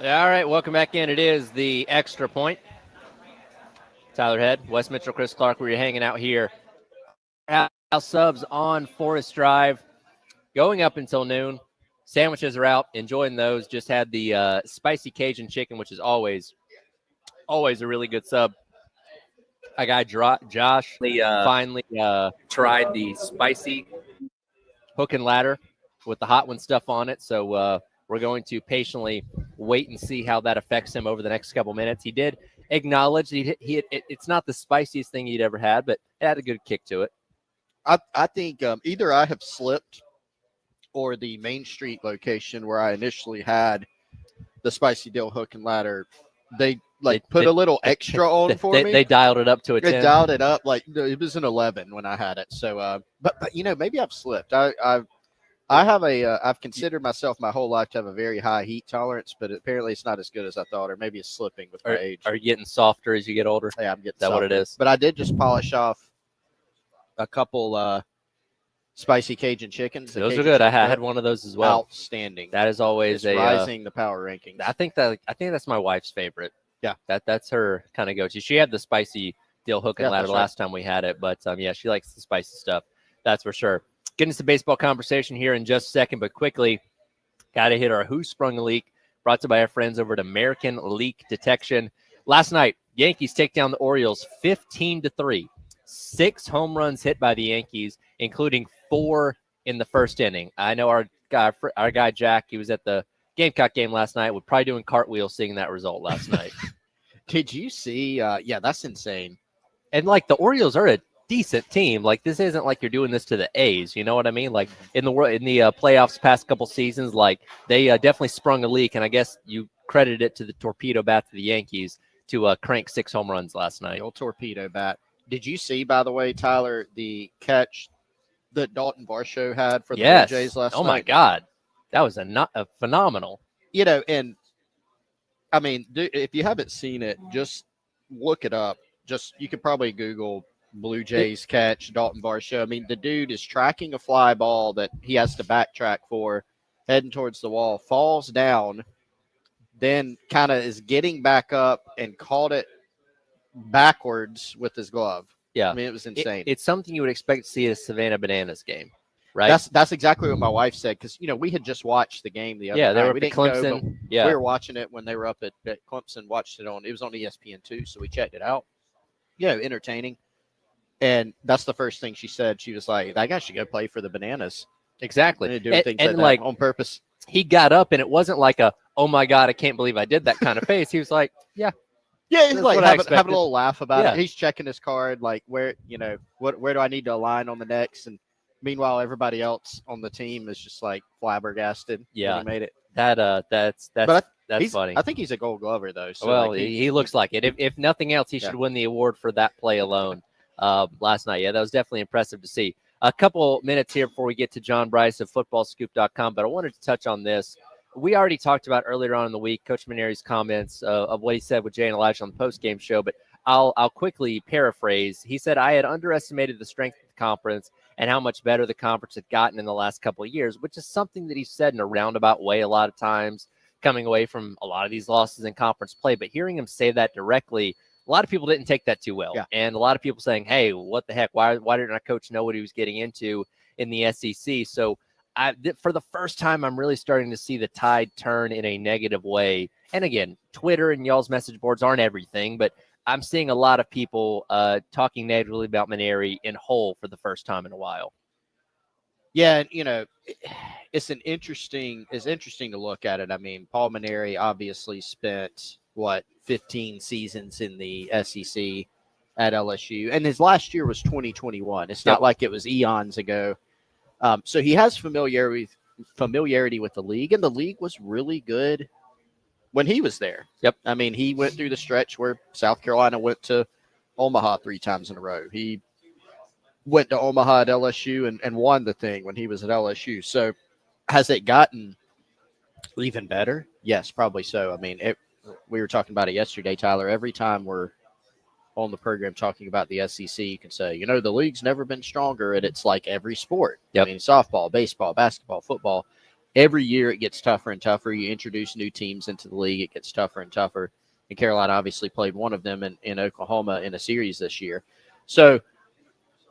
S1: All right, welcome back in. It is the Extra Point. Tyler Head, Wes Mitchell, Chris Clark, we're hanging out here. House Subs on Forest Drive, going up until noon. Sandwiches are out, enjoying those. Just had the spicy Cajun chicken, which is always a really good sub. Our guy Josh finally tried the spicy hook and ladder with the hot one stuff on it. So we're going to patiently wait and see how that affects him over the next couple minutes. He did acknowledge it's not the spiciest thing he'd ever had, but it had a good kick to it.
S3: I think either I have slipped or the Main Street location where I initially had the spicy dill hook and ladder, they put a little extra on for me.
S1: They dialed it up to a 10.
S3: They dialed it up like it was an 11 when I had it. So, but maybe I've slipped. I've considered myself my whole life to have a very high heat tolerance, but apparently it's not as good as I thought, or maybe it's slipping with my age.
S1: Are you getting softer as you get older?
S3: Yeah, I'm getting.
S1: Is that
S3: softer.
S1: what it is?
S3: But I did just polish off a couple spicy Cajun chickens.
S1: Those are good. I had one of those as well.
S3: Outstanding.
S1: That is always
S3: rising the power rankings.
S1: I think that's my wife's favorite.
S3: Yeah,
S1: that's her kind of go-to. She had the spicy dill hook and ladder last time we had it, but she likes the spicy stuff. That's for sure. Getting into the baseball conversation here in just a second, but quickly, got to hit our Who Sprung a Leak, brought to you by our friends over at American Leak Detection. Last night, Yankees take down the Orioles 15-3. 6 home runs hit by the Yankees, including 4 in the first inning. I know our guy Jack, he was at the Gamecock game last night. We're probably doing cartwheels seeing that result last night.
S3: Did you see? Yeah, that's insane.
S1: And the Orioles are a decent team. This isn't like you're doing this to the A's. You know what I mean? In the playoffs past couple seasons, they definitely sprung a leak, and I guess you credit it to the torpedo bat to the Yankees to crank 6 home runs last night.
S3: The old torpedo bat. Did you see, by the way, Tyler, the catch that Dalton Varsho had for the Blue Jays last night?
S1: Oh my God, that was a phenomenal.
S3: And I mean, if you haven't seen it, just look it up. You could probably Google Blue Jays catch Dalton Varsho. I mean, the dude is tracking a fly ball that he has to backtrack for, heading towards the wall, falls down, then kind of is getting back up and caught it backwards with his glove.
S1: Yeah,
S3: I mean, it was insane.
S1: It's something you would expect to see at a Savannah Bananas game, right?
S3: That's exactly what my wife said, because we had just watched the game the other night.
S1: They were
S3: we
S1: at Clemson.
S3: We were watching it when they were up at Clemson. Watched it it was on ESPN too, so we checked it out. Entertaining. And that's the first thing she said. She was like, "That guy should go play for the Bananas."
S1: Exactly,
S3: doing things like that on purpose.
S1: He got up, and it wasn't like a "Oh my God, I can't believe I did that" kind of face. He was like, "Yeah."
S3: Yeah, he's like having a little laugh about it. He's checking his card, where do I need to align on the next? And meanwhile, everybody else on the team is just flabbergasted.
S1: Yeah,
S3: he made it.
S1: That's funny.
S3: I think he's a Gold Glover though.
S1: So he looks like it. If nothing else, he should win the award for that play alone. Last night, that was definitely impressive to see. A couple minutes here before we get to John Bryce of FootballScoop.com, but I wanted to touch on this. We already talked about earlier on in the week Coach Maneri's comments of what he said with Jay and Elijah on the post-game show, but I'll quickly paraphrase. He said, "I had underestimated the strength of the conference and how much better the conference had gotten in the last couple of years," which is something that he said in a roundabout way a lot of times, coming away from a lot of these losses in conference play. But hearing him say that directly, a lot of people didn't take that too well. Yeah. And a lot of people saying, "Hey, what the heck? Why didn't our coach know what he was getting into in the SEC?" So for the first time, I'm really starting to see the tide turn in a negative way. And again, Twitter and y'all's message boards aren't everything, but I'm seeing a lot of people talking negatively about Maneri in whole for the first time in a while.
S3: Yeah, it's interesting to look at it. I mean, Paul Maneri obviously spent 15 seasons in the SEC at LSU, and his last year was 2021. It's not like it was eons ago. So he has familiarity with the league, and the league was really good when he was there.
S1: Yep.
S3: I mean, he went through the stretch where South Carolina went to Omaha 3 times in a row. He went to Omaha at LSU and won the thing when he was at LSU. So has it gotten even better? Yes, probably so. I mean, we were talking about it yesterday, Tyler. Every time we're on the program talking about the SEC, you can say, the league's never been stronger, and it's like every sport.
S1: Yep.
S3: I mean, softball, baseball, basketball, football. every year it gets tougher and tougher. You introduce new teams into the league, it gets tougher and tougher. And Carolina obviously played one of them in Oklahoma in a series this year. So,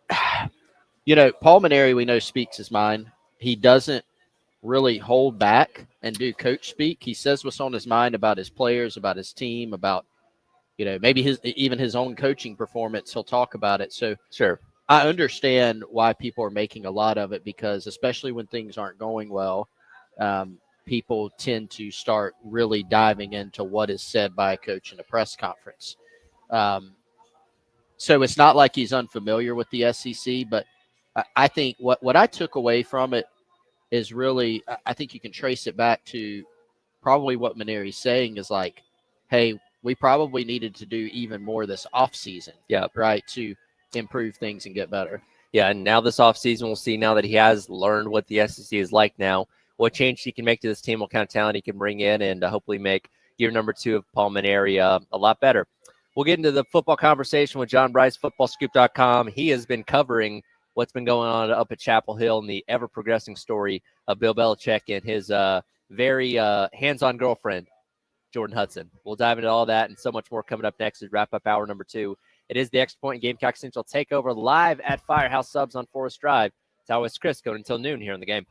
S3: Paul Maneri, we know, speaks his mind. He doesn't really hold back and do coach speak. He says what's on his mind about his players, about his team, about, maybe his own coaching performance. He'll talk about it. So
S1: Sure.
S3: I understand why people are making a lot of it, because especially when things aren't going well, people tend to start really diving into what is said by a coach in a press conference. So it's not like he's unfamiliar with the SEC, but I think what I took away from it is really, I think you can trace it back to probably what Maneri's saying is like, hey, we probably needed to do even more this offseason, right, to improve things and get better.
S1: Yeah, and now this offseason, we'll see, now that he has learned what the SEC is like now, what change he can make to this team, what kind of talent he can bring in, and hopefully make year number 2 of Paul Maneri a lot better. We'll get into the football conversation with John Bryce, footballscoop.com. He has been covering what's been going on up at Chapel Hill and the ever-progressing story of Bill Belichick and his very hands-on girlfriend, Jordan Hudson. We'll dive into all that and so much more coming up next to wrap up hour number 2. It is the Extra Point and Gamecock Central Takeover live at Firehouse Subs on Forest Drive. It's always Chris going until noon here in the game.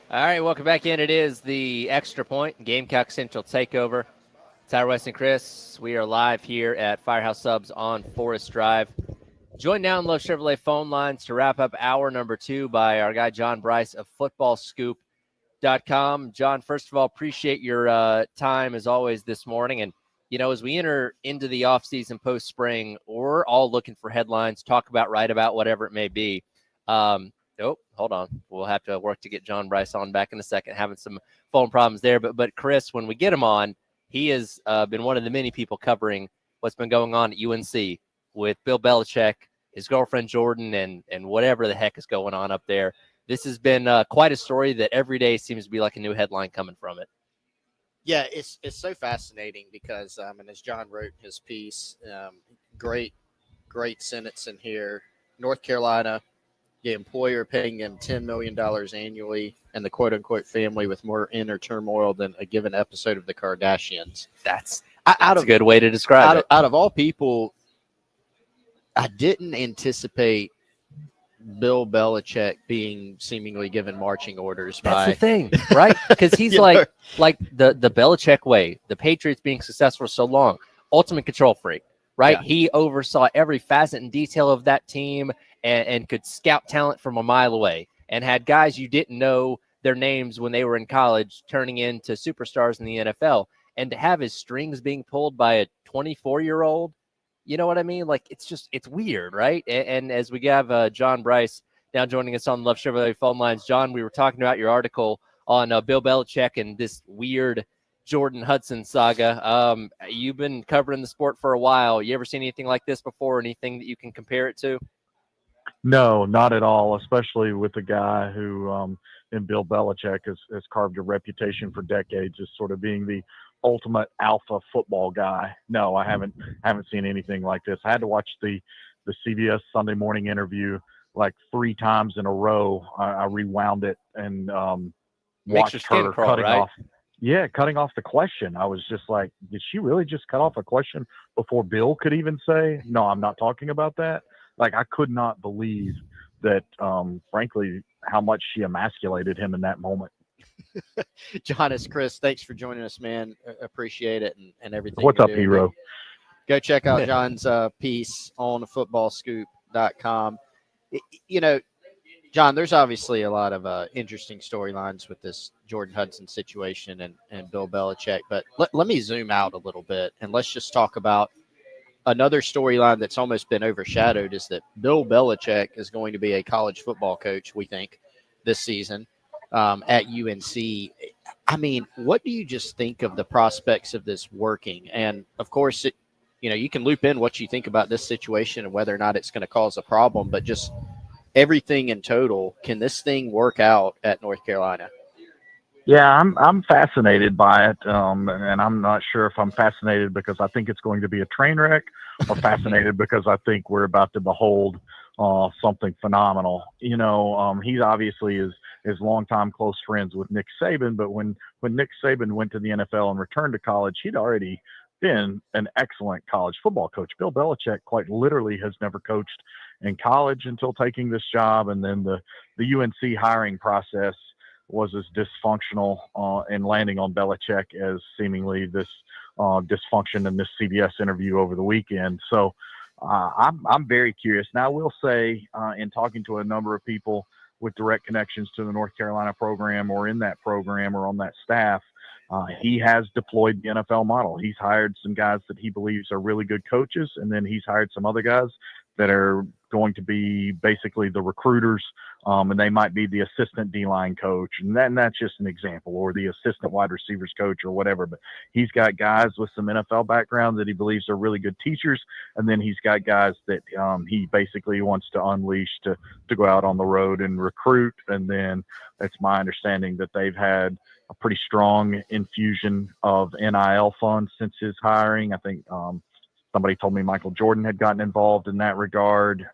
S1: All right, welcome back in. It is the Extra Point Gamecock Central Takeover. Tyler West and Chris, we are live here at Firehouse Subs on Forest Drive. Joined now on Love Chevrolet phone lines to wrap up hour number 2 by our guy John Bryce of footballscoop.com. John, first of all, appreciate your time as always this morning. And, you know, as we enter into the offseason post-spring, we're all looking for headlines, talk about, write about, whatever it may be. Oh, hold on. We'll have to work to get John Bryce on back in a second, having some phone problems there. But Chris, when we get him on, he has been one of the many people covering what's been going on at UNC with Bill Belichick, his girlfriend Jordan, and whatever the heck is going on up there. This has been quite a story that every day seems to be like a new headline coming from it.
S3: Yeah, it's so fascinating because, and as John wrote in his piece, great sentence in here. North Carolina, the employer paying him $10 million annually, and the quote-unquote family with more inner turmoil than a given episode of the Kardashians.
S1: That's a good way to describe it.
S3: Out of all people, I didn't anticipate Bill Belichick being seemingly given marching orders
S1: That's
S3: by
S1: the thing, right? Because he's like the Belichick way, the Patriots being successful for so long, ultimate control freak, right?
S3: Yeah.
S1: He oversaw every facet and detail of that team and could scout talent from a mile away and had guys you didn't know their names when they were in college turning into superstars in the NFL. And to have his strings being pulled by a 24-year-old, you know what I mean? Like, it's weird, right? And as we have John Bryce now joining us on Love Chevrolet phone lines. John, we were talking about your article on Bill Belichick and this weird Jordan Hudson saga. You've been covering the sport for a while. You ever seen anything like this before? Anything that you can compare it to?
S10: No, not at all, especially with a guy who, in Bill Belichick, has carved a reputation for decades as sort of being the ultimate alpha football guy. No, I haven't seen anything like this. I had to watch the CBS Sunday morning interview like 3 times in a row. I rewound it and watched her cutting off. Yeah, cutting off the question. I was just like, did she really just cut off a question before Bill could even say, no, I'm not talking about that? Like, I could not believe that, frankly, how much she emasculated him in that moment.
S3: John, it's Chris. Thanks for joining us, man. Appreciate it and everything.
S10: What's up, hero?
S3: Go check out John's piece on footballscoop.com. You know, John, there's obviously a lot of interesting storylines with this Jordan Hudson situation and Bill Belichick, but let me zoom out a little bit and let's just talk about another storyline that's almost been overshadowed is that Bill Belichick is going to be a college football coach, we think, this season at UNC. I mean, what do you just think of the prospects of this working? And, of course, you can loop in what you think about this situation and whether or not it's going to cause a problem, but just everything in total, can this thing work out at North Carolina?
S10: Yeah, I'm fascinated by it, and I'm not sure if I'm fascinated because I think it's going to be a train wreck or fascinated because I think we're about to behold something phenomenal. He obviously is longtime close friends with Nick Saban, but when Nick Saban went to the NFL and returned to college, he'd already been an excellent college football coach. Bill Belichick quite literally has never coached in college until taking this job, and then the UNC hiring process was as dysfunctional in landing on Belichick as seemingly this dysfunction in this CBS interview over the weekend. So I'm very curious. Now, I will say, in talking to a number of people with direct connections to the North Carolina program or in that program or on that staff, he has deployed the NFL model. He's hired some guys that he believes are really good coaches, and then he's hired some other guys that are going to be basically the recruiters, and they might be the assistant D-line coach, and that's just an example, or the assistant wide receivers coach or whatever. But he's got guys with some NFL background that he believes are really good teachers, and then he's got guys that he basically wants to unleash to go out on the road and recruit. And then it's my understanding that they've had a pretty strong infusion of NIL funds since his hiring. I think somebody told me Michael Jordan had gotten involved in that regard.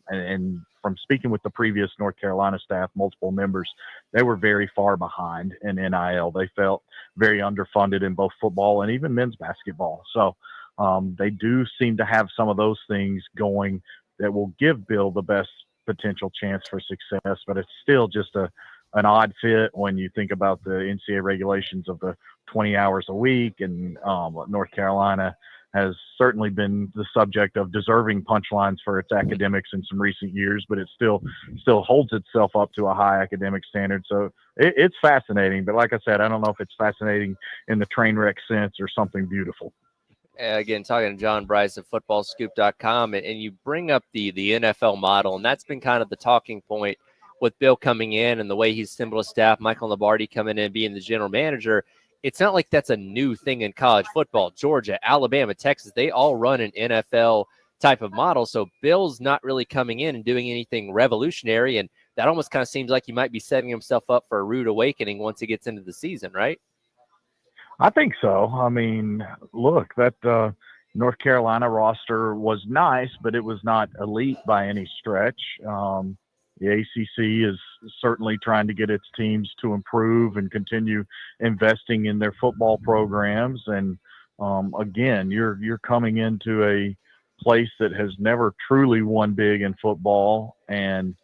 S10: And from speaking with the previous North Carolina staff, multiple members, they were very far behind in NIL. They felt very underfunded in both football and even men's basketball. So they do seem to have some of those things going that will give Bill the best potential chance for success, but it's still just a an odd fit when you think about the NCAA regulations of the 20 hours a week. And North Carolina has certainly been the subject of deserving punchlines for its academics in some recent years, but it still holds itself up to a high academic standard. So it's fascinating. But like I said, I don't know if it's fascinating in the train wreck sense or something beautiful.
S1: Again, talking to John Bryce of footballscoop.com, and you bring up the NFL model, and that's been kind of the talking point with Bill coming in and the way he's assembled his staff, Michael Lombardi coming in being the general manager. It's not like that's a new thing in college football. Georgia, Alabama, Texas, they all run an NFL type of model. So Bill's not really coming in and doing anything revolutionary, and that almost kind of seems like he might be setting himself up for a rude awakening once he gets into the season, right?
S10: I think so. I mean, look, that North Carolina roster was nice, but it was not elite by any stretch. The ACC is certainly trying to get its teams to improve and continue investing in their football programs. And again, you're coming into a place that has never truly won big in football, and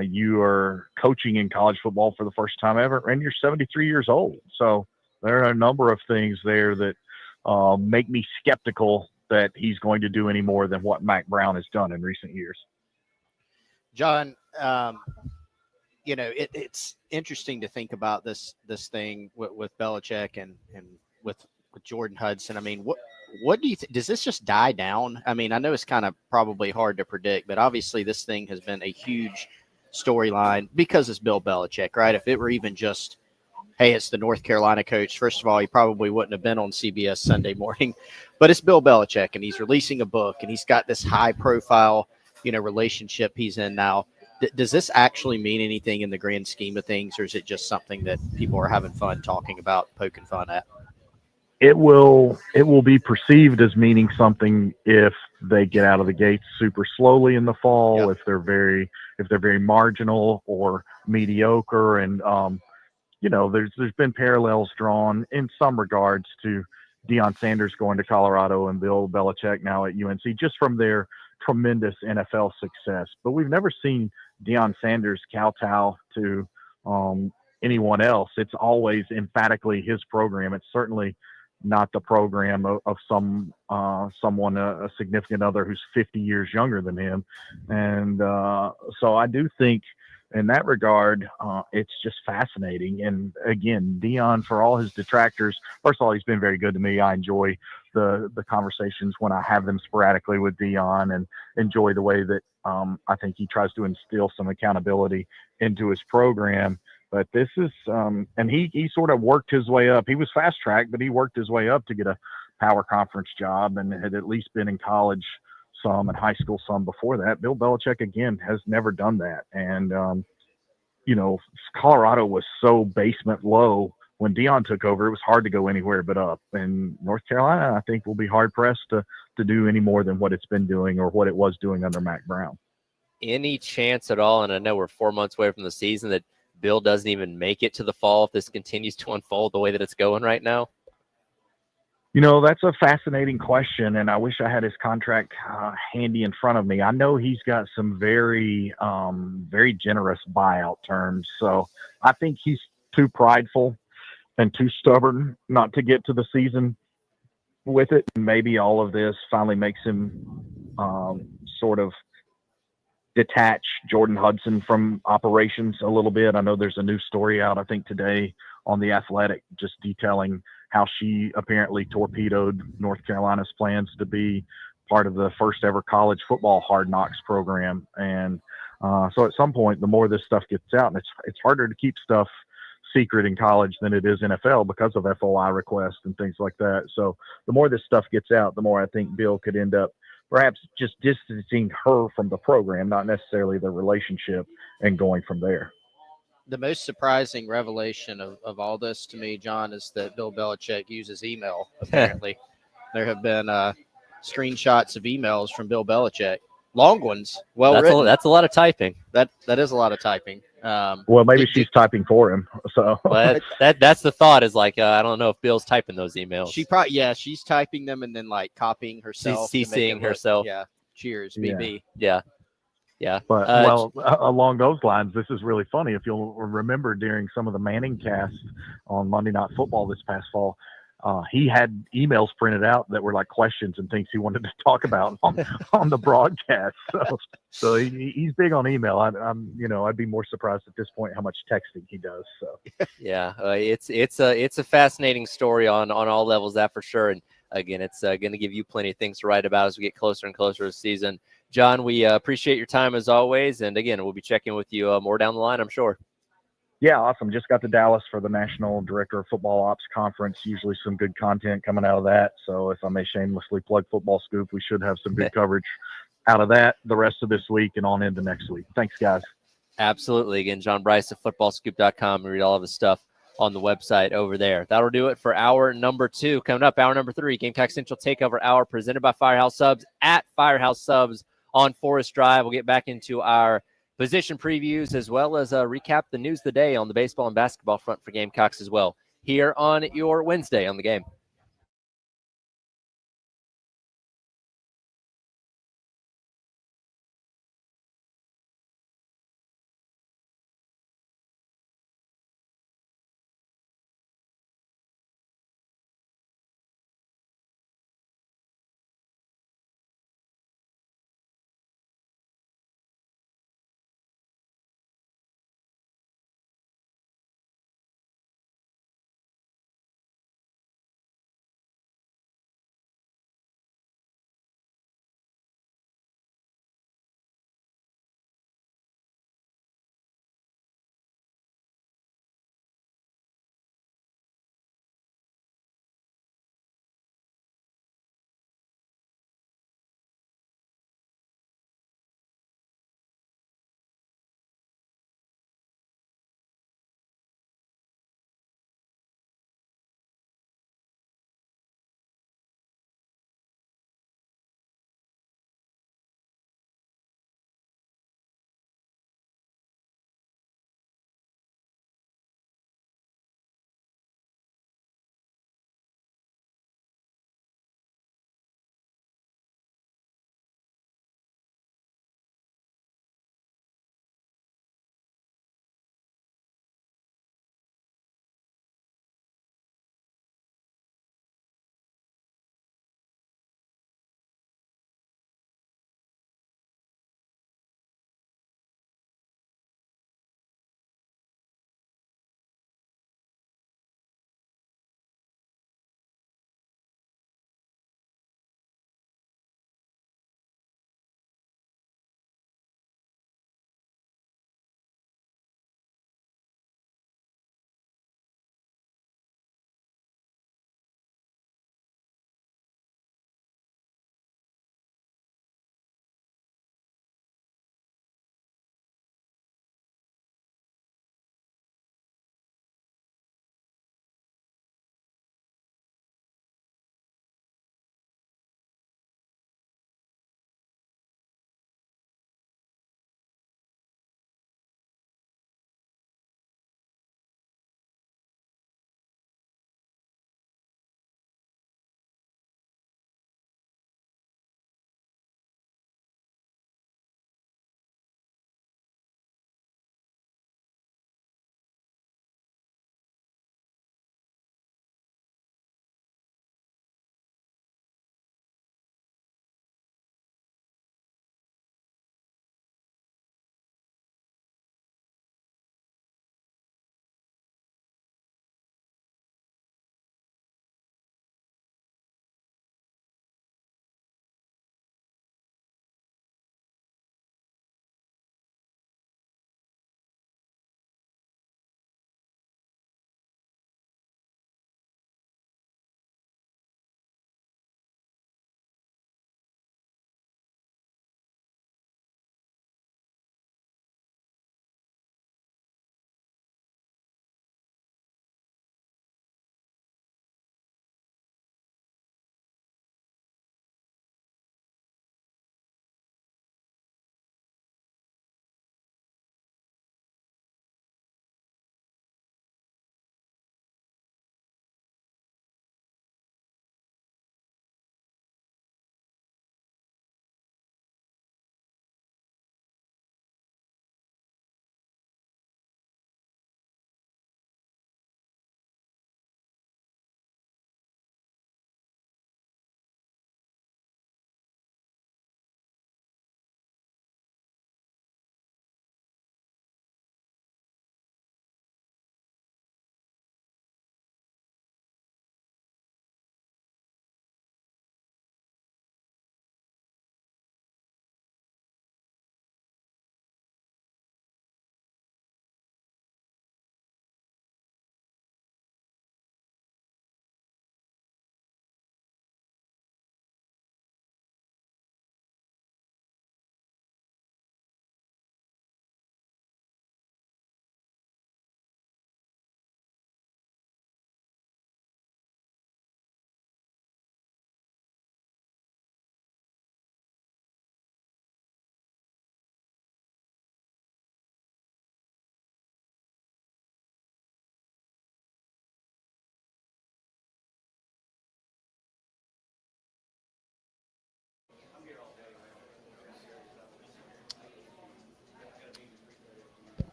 S10: you are coaching in college football for the first time ever, and you're 73 years old. So there are a number of things there that make me skeptical that he's going to do any more than what Mac Brown has done in recent years.
S3: John, it's interesting to think about this thing with Belichick and with Jordan Hudson. I mean, what do you think? Does this just die down? I mean, I know it's kind of probably hard to predict, but obviously this thing has been a huge storyline because it's Bill Belichick, right? If it were even just, hey, it's the North Carolina coach, first of all, he probably wouldn't have been on CBS Sunday morning, but it's Bill Belichick, and he's releasing a book, and he's got this high profile, relationship he's in now. Does this actually mean anything in the grand scheme of things, or is it just something that people are having fun talking about, poking fun at?
S10: It will be perceived as meaning something if they get out of the gates super slowly in the fall,
S3: Yep.
S10: if they're very marginal or mediocre. And there's been parallels drawn in some regards to Deion Sanders going to Colorado and Bill Belichick now at UNC, just from their tremendous NFL success. But we've never seen Deion Sanders kowtow to anyone else. It's always emphatically his program. It's certainly not the program of someone, a significant other who's 50 years younger than him. And so I do think in that regard, it's just fascinating. And again, Deion, for all his detractors, first of all, he's been very good to me. I enjoy the conversations when I have them sporadically with Deion, and enjoy the way that I think he tries to instill some accountability into his program. But this is, and he sort of worked his way up. He was fast tracked, but he worked his way up to get a power conference job, and had at least been in college some and high school some before that. Bill Belichick, again, has never done that. And, Colorado was so basement low when Deion took over. It was hard to go anywhere but up. And North Carolina, I think, will be hard pressed to do any more than what it's been doing or what it was doing under Mac Brown. Any
S1: chance at all, and I know we're 4 months away from the season, that Bill doesn't even make it to the fall if this continues to unfold the way that it's going right now?
S10: That's a fascinating question, and I wish I had his contract handy in front of me. I know he's got some very, very generous buyout terms, so I think he's too prideful and too stubborn not to get to the season with it. Maybe all of this finally makes him sort of detach Jordan Hudson from operations a little bit. I know there's a new story out, I think today, on The Athletic, just detailing how she apparently torpedoed North Carolina's plans to be part of the first ever college football Hard Knocks program. And so at some point, the more this stuff gets out, and it's harder to keep stuff secret in college than it is NFL because of FOI requests and things like that. So the more this stuff gets out, the more I think Bill could end up perhaps just distancing her from the program, not necessarily the relationship, and going from there.
S3: The most surprising revelation of all this to me, John, is that Bill Belichick uses email, apparently. There have been screenshots of emails from Bill Belichick. Long ones. Written.
S1: That's a lot of typing.
S3: That is a lot of typing.
S10: Well, maybe she's typing for him. So
S1: that's the thought, is like, I don't know if Bill's typing those emails.
S3: She's typing them and then like copying herself.
S1: She's CCing herself.
S3: Yeah. Cheers, BB.
S1: Yeah. Yeah.
S10: But along those lines, this is really funny. If you'll remember during some of the Manning casts on Monday Night Football this past fall, he had emails printed out that were like questions and things he wanted to talk about on the broadcast. So he's big on email. I'd be more surprised at this point how much texting he does. So
S1: yeah, it's a fascinating story on all levels, that for sure. And again, it's going to give you plenty of things to write about as we get closer and closer to the season. John, we appreciate your time as always. And again, we'll be checking with you more down the line, I'm sure.
S10: yeah, awesome. Just got to Dallas for the National Director of Football Ops Conference. Usually some good content coming out of that. So if I may shamelessly plug Football Scoop, we should have some good coverage out of that the rest of this week and on into next week. Thanks, guys.
S1: Absolutely. Again, John Bryce of footballscoop.com. Read all of his stuff on the website over there. That'll do it for hour number 2. Coming up, hour number 3, Gamecock Central Takeover Hour presented by Firehouse Subs at Firehouse Subs on Forest Drive. We'll get back into our position previews as well as recap the news of the day on the baseball and basketball front for Gamecocks as well here on your Wednesday on the Game.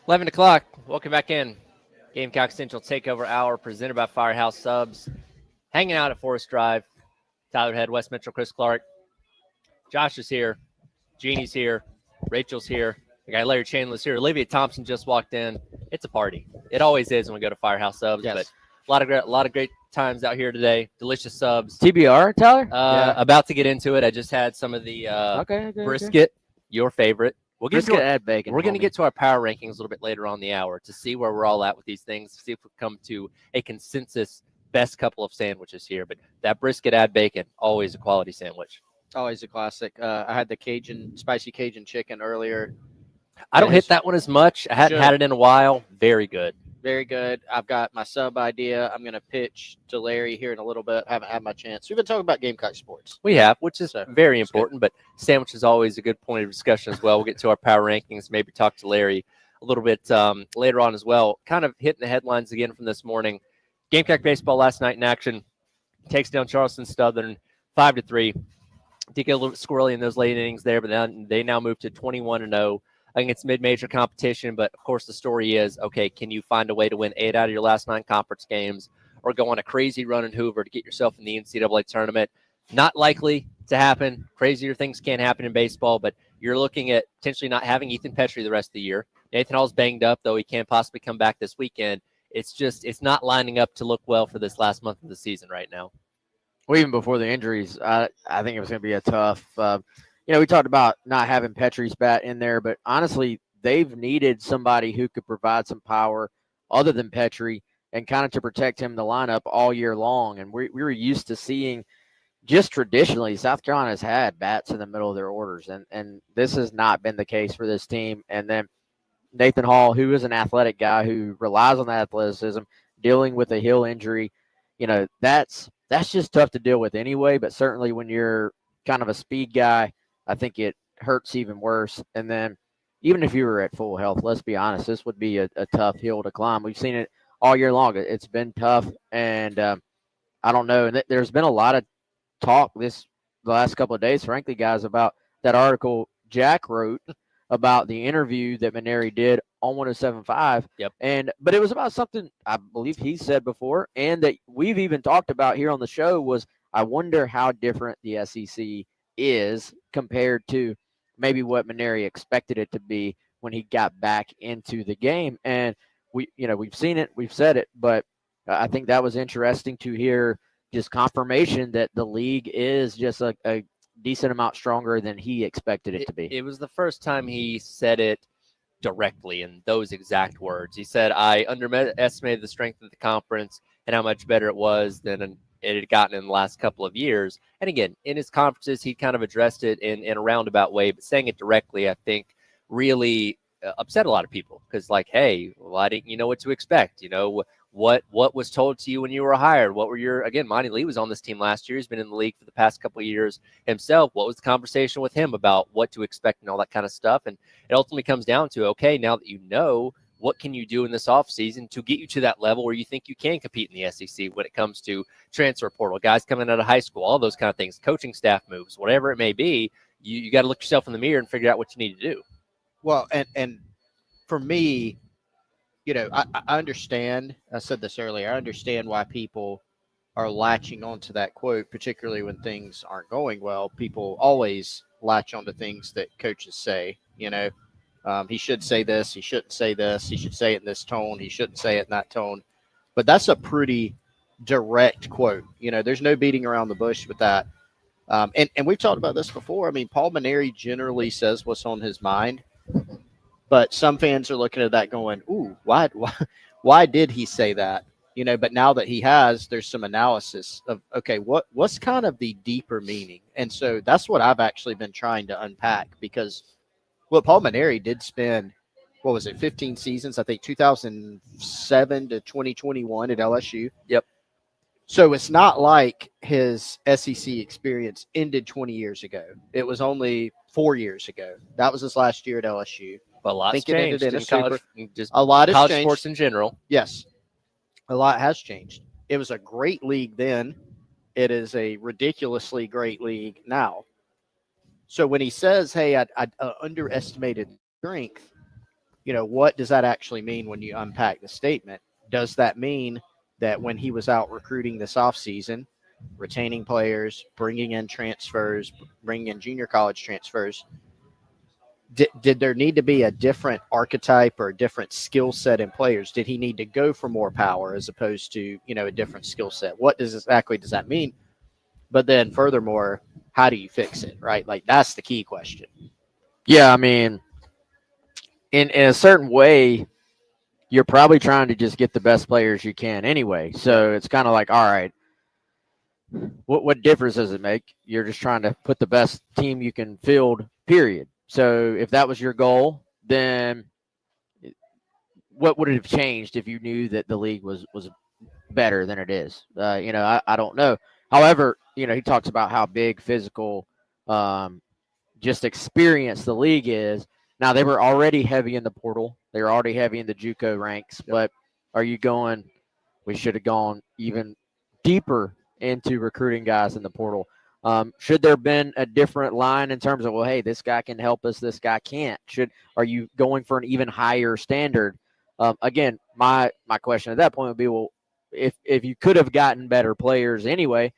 S1: 11 o'clock. Welcome back in. Gamecock Central Takeover Hour presented by Firehouse Subs. Hanging out at Forest Drive. Tyler Head, West Mitchell, Chris Clark. Josh is here. Jeannie's here. Rachel's here. The guy Larry Chandler's here. Olivia Thompson just walked in. It's a party. It always is when we go to Firehouse Subs.
S3: Yes.
S1: But a lot of great times out here today. Delicious subs.
S5: TBR, Tyler?
S1: About to get into it. I just had some of the
S5: Okay.
S1: brisket, your favorite. We'll get
S5: Brisket
S1: to
S5: add bacon.
S1: We're going to get to our power rankings a little bit later on in the hour to see where we're all at with these things, see if we come to a consensus best couple of sandwiches here. But that brisket add bacon, always a quality sandwich.
S3: Always a classic. I had the spicy Cajun chicken earlier.
S1: I don't hit that one as much. I hadn't had it in a while. Very good.
S3: Very good. I've got my sub idea. I'm going to pitch to Larry here in a little bit. Haven't had my chance. We've been talking about Gamecock sports.
S1: We have, which is very important, but sandwich is always a good point of discussion as well. We'll get to our power rankings, maybe talk to Larry a little bit later on as well. Kind of hitting the headlines again from this morning. Gamecock baseball last night in action takes down Charleston Southern 5-3. Did get a little bit squirrely in those late innings there, but then they now move to 21-0 against mid-major competition. But, of course, the story is, okay, can you find a way to win 8 out of your last 9 conference games or go on a crazy run in Hoover to get yourself in the NCAA tournament? Not likely to happen. Crazier things can happen in baseball, but you're looking at potentially not having Ethan Petrie the rest of the year. Nathan Hall's banged up, though he can't possibly come back this weekend. It's not lining up to look well for this last month of the season right now.
S5: Well, even before the injuries, I think it was going to be a tough we talked about not having Petrie's bat in there, but honestly, they've needed somebody who could provide some power other than Petrie and kind of to protect him in the lineup all year long. And we were used to seeing just traditionally South Carolina has had bats in the middle of their orders, and this has not been the case for this team. And then Nathan Hall, who is an athletic guy who relies on that athleticism, dealing with a heel injury, that's just tough to deal with anyway. But certainly when you're kind of a speed guy, I think it hurts even worse. And then even if you were at full health, let's be honest, this would be a tough hill to climb. We've seen it all year long. It's been tough, and I don't know. And there's been a lot of talk the last couple of days, frankly, guys, about that article Jack wrote about the interview that Maneri did on 107.5.
S1: Yep.
S5: But it was about something I believe he said before, and that we've even talked about here on the show was, I wonder how different the SEC is compared to maybe what Maneri expected it to be when he got back into the game. And we've seen it, we've said it, but I think that was interesting to hear, just confirmation that the league is just a decent amount stronger than he expected it to be.
S1: It was the first time he said it directly in those exact words. He said, I underestimated the strength of the conference and how much better it was than it had gotten in the last couple of years. And again, in his conferences, he kind of addressed it in a roundabout way, but saying it directly, I think, really upset a lot of people because, like, hey, why didn't you know what to expect? What was told to you when you were hired? What were again, Monty Lee was on this team last year. He's been in the league for the past couple of years himself. What was the conversation with him about what to expect and all that kind of stuff? And it ultimately comes down to, okay, now that you know, what can you do in this offseason to get you to that level where you think you can compete in the SEC when it comes to transfer portal, guys coming out of high school, all those kind of things, coaching staff moves, whatever it may be, you got to look yourself in the mirror and figure out what you need to do.
S3: Well, and for me, I understand, I said this earlier, I understand why people are latching onto that quote, particularly when things aren't going well. People always latch onto things that coaches say, he should say this, he shouldn't say this, he should say it in this tone, he shouldn't say it in that tone. But that's a pretty direct quote. There's no beating around the bush with that. And we've talked about this before. I mean, Paul Maneri generally says what's on his mind. But some fans are looking at that going, ooh, why did he say that? But now that he has, there's some analysis of, okay, what's kind of the deeper meaning? And so that's what I've actually been trying to unpack, because what Paul Maneri did spend, 15 seasons, I think 2007 to 2021 at LSU.
S1: Yep.
S3: So it's not like his SEC experience ended 20 years ago. It was only 4 years ago. That was his last year at LSU.
S1: But a lot's changed in college,
S3: a lot has
S1: college
S3: changed.
S1: Sports in general.
S3: Yes, a lot has changed. It was a great league then. It is a ridiculously great league now. So when he says, hey, I underestimated strength, what does that actually mean when you unpack the statement? Does that mean that when he was out recruiting this offseason, retaining players, bringing in transfers, bringing in junior college transfers, did there need to be a different archetype or a different skill set in players? Did he need to go for more power as opposed to, a different skill set? What does that mean? But then furthermore, how do you fix it, right? Like, that's the key question.
S5: Yeah, I mean, in a certain way, you're probably trying to just get the best players you can anyway. So it's kind of like, all right, what difference does it make? You're just trying to put the best team you can field, period. So if that was your goal, then what would it have changed if you knew that the league was better than it is? I don't know. However, he talks about how big physical, just experience the league is. Now, they were already heavy in the portal. They were already heavy in the JUCO ranks. Yep. But are you going – we should have gone even deeper into recruiting guys in the portal. Should there have been a different line in terms of, well, hey, this guy can help us, this guy can't? Are you going for an even higher standard? Again, my question at that point would be, well, if you could have gotten better players anyway,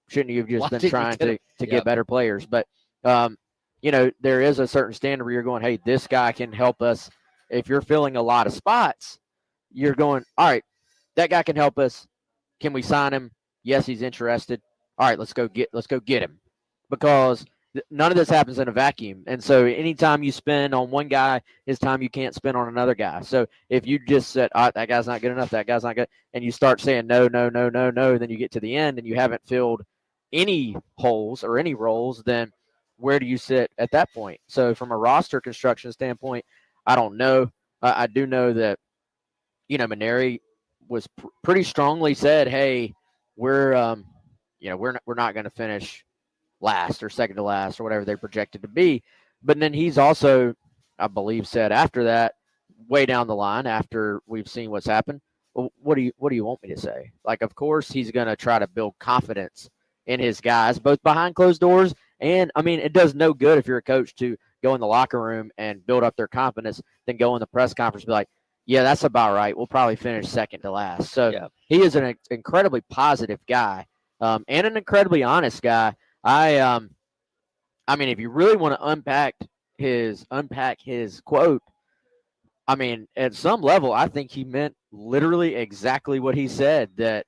S5: shouldn't you have just been trying to get better players? But there is a certain standard where you're going, hey, this guy can help us. If you're filling a lot of spots, you're going, all right, that guy can help us. Can we sign him? Yes, he's interested. All right, let's go get him, because none of this happens in a vacuum. And so anytime you spend on one guy is time you can't spend on another guy. So if you just said, all right, that guy's not good enough, that guy's not good, and you start saying no, then you get to the end and you haven't filled any holes or any roles, then where do you sit at that point? So from a roster construction standpoint, I don't know. I do know that, Maneri was pretty strongly said, hey, we're not going to finish last or second to last or whatever they projected to be. But then he's also, I believe, said after that, way down the line, after we've seen what's happened, well, what do you want me to say? Like, of course, he's going to try to build confidence in his guys, both behind closed doors. And I mean, it does no good if you're a coach to go in the locker room and build up their confidence, then go in the press conference and be like, yeah, that's about right. We'll probably finish second to last. So he is an incredibly positive guy, and an incredibly honest guy. I mean, if you really want to unpack his quote, I mean, at some level, I think he meant literally exactly what he said, that,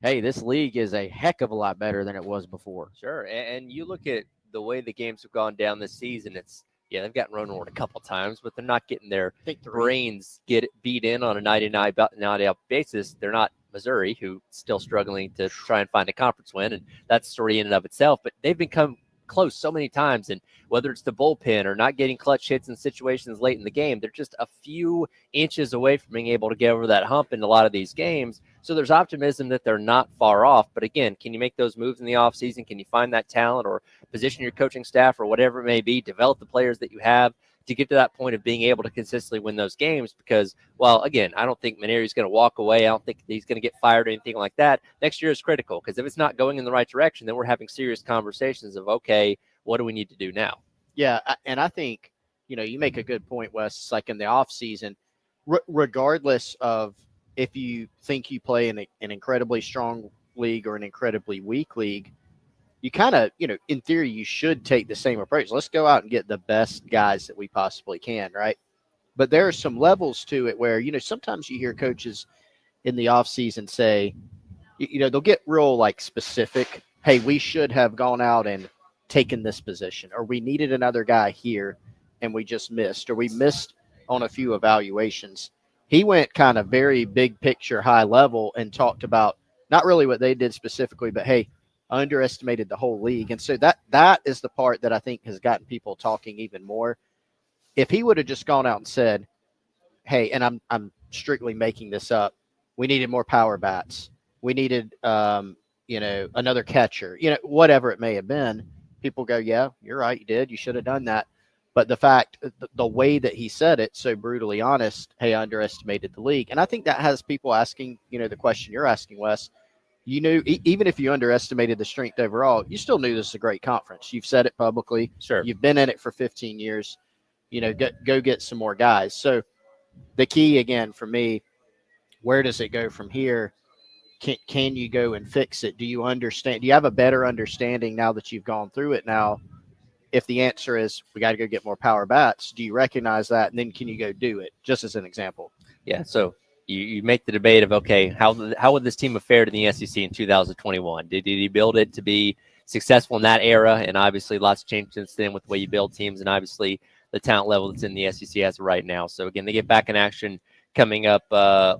S5: hey, this league is a heck of a lot better than it was before.
S1: Sure. And you look at the way the games have gone down this season, they've gotten run over a couple times, but they're not getting their brains get beat in on a 99 basis. They're not Missouri, who's still struggling to try and find a conference win, and that's a story in and of itself. But they've become close so many times, and whether it's the bullpen or not getting clutch hits in situations late in the game, they're just a few inches away from being able to get over that hump in a lot of these games. So there's optimism that they're not far off. But again, can you make those moves in the offseason? Can you find that talent or position your coaching staff or whatever it may be, develop the players that you have to get to that point of being able to consistently win those games? Because, well, again, I don't think Maneri's going to walk away. I don't think he's going to get fired or anything like that. Next year is critical, because if it's not going in the right direction, then we're having serious conversations of, okay, what do we need to do now?
S3: Yeah, and I think, you make a good point, Wes. It's like in the offseason, regardless of if you think you play in an incredibly strong league or an incredibly weak league, you kind of, in theory, you should take the same approach. Let's go out and get the best guys that we possibly can, right? But there are some levels to it where, sometimes you hear coaches in the offseason say, they'll get real specific. Hey, we should have gone out and taken this position, or we needed another guy here and we just missed, or we missed on a few evaluations. He went kind of very big picture, high level, and talked about not really what they did specifically, but hey, underestimated the whole league. And so that is the part that I think has gotten people talking even more. If he would have just gone out and said, hey, and I'm strictly making this up, we needed more power bats, we needed another catcher, whatever it may have been, people go, yeah, you're right, you did, you should have done that. But the fact, the way that he said it, so brutally honest, hey, I underestimated the league. And I think that has people asking, the question you're asking, Wes. You knew, even if you underestimated the strength overall, you still knew this is a great conference. You've said it publicly.
S1: Sure.
S3: You've been in it for 15 years. Go get some more guys. So the key again for me, where does it go from here? Can you go and fix it? Do you understand? Do you have a better understanding now that you've gone through it now? If the answer is we got to go get more power bats, do you recognize that? And then can you go do it? Just as an example.
S1: Yeah. So you make the debate of, okay, how would this team have fared in the SEC in 2021? Did he build it to be successful in that era? And obviously lots changed since then with the way you build teams and obviously the talent level that's in the SEC as of right now. So again, they get back in action coming up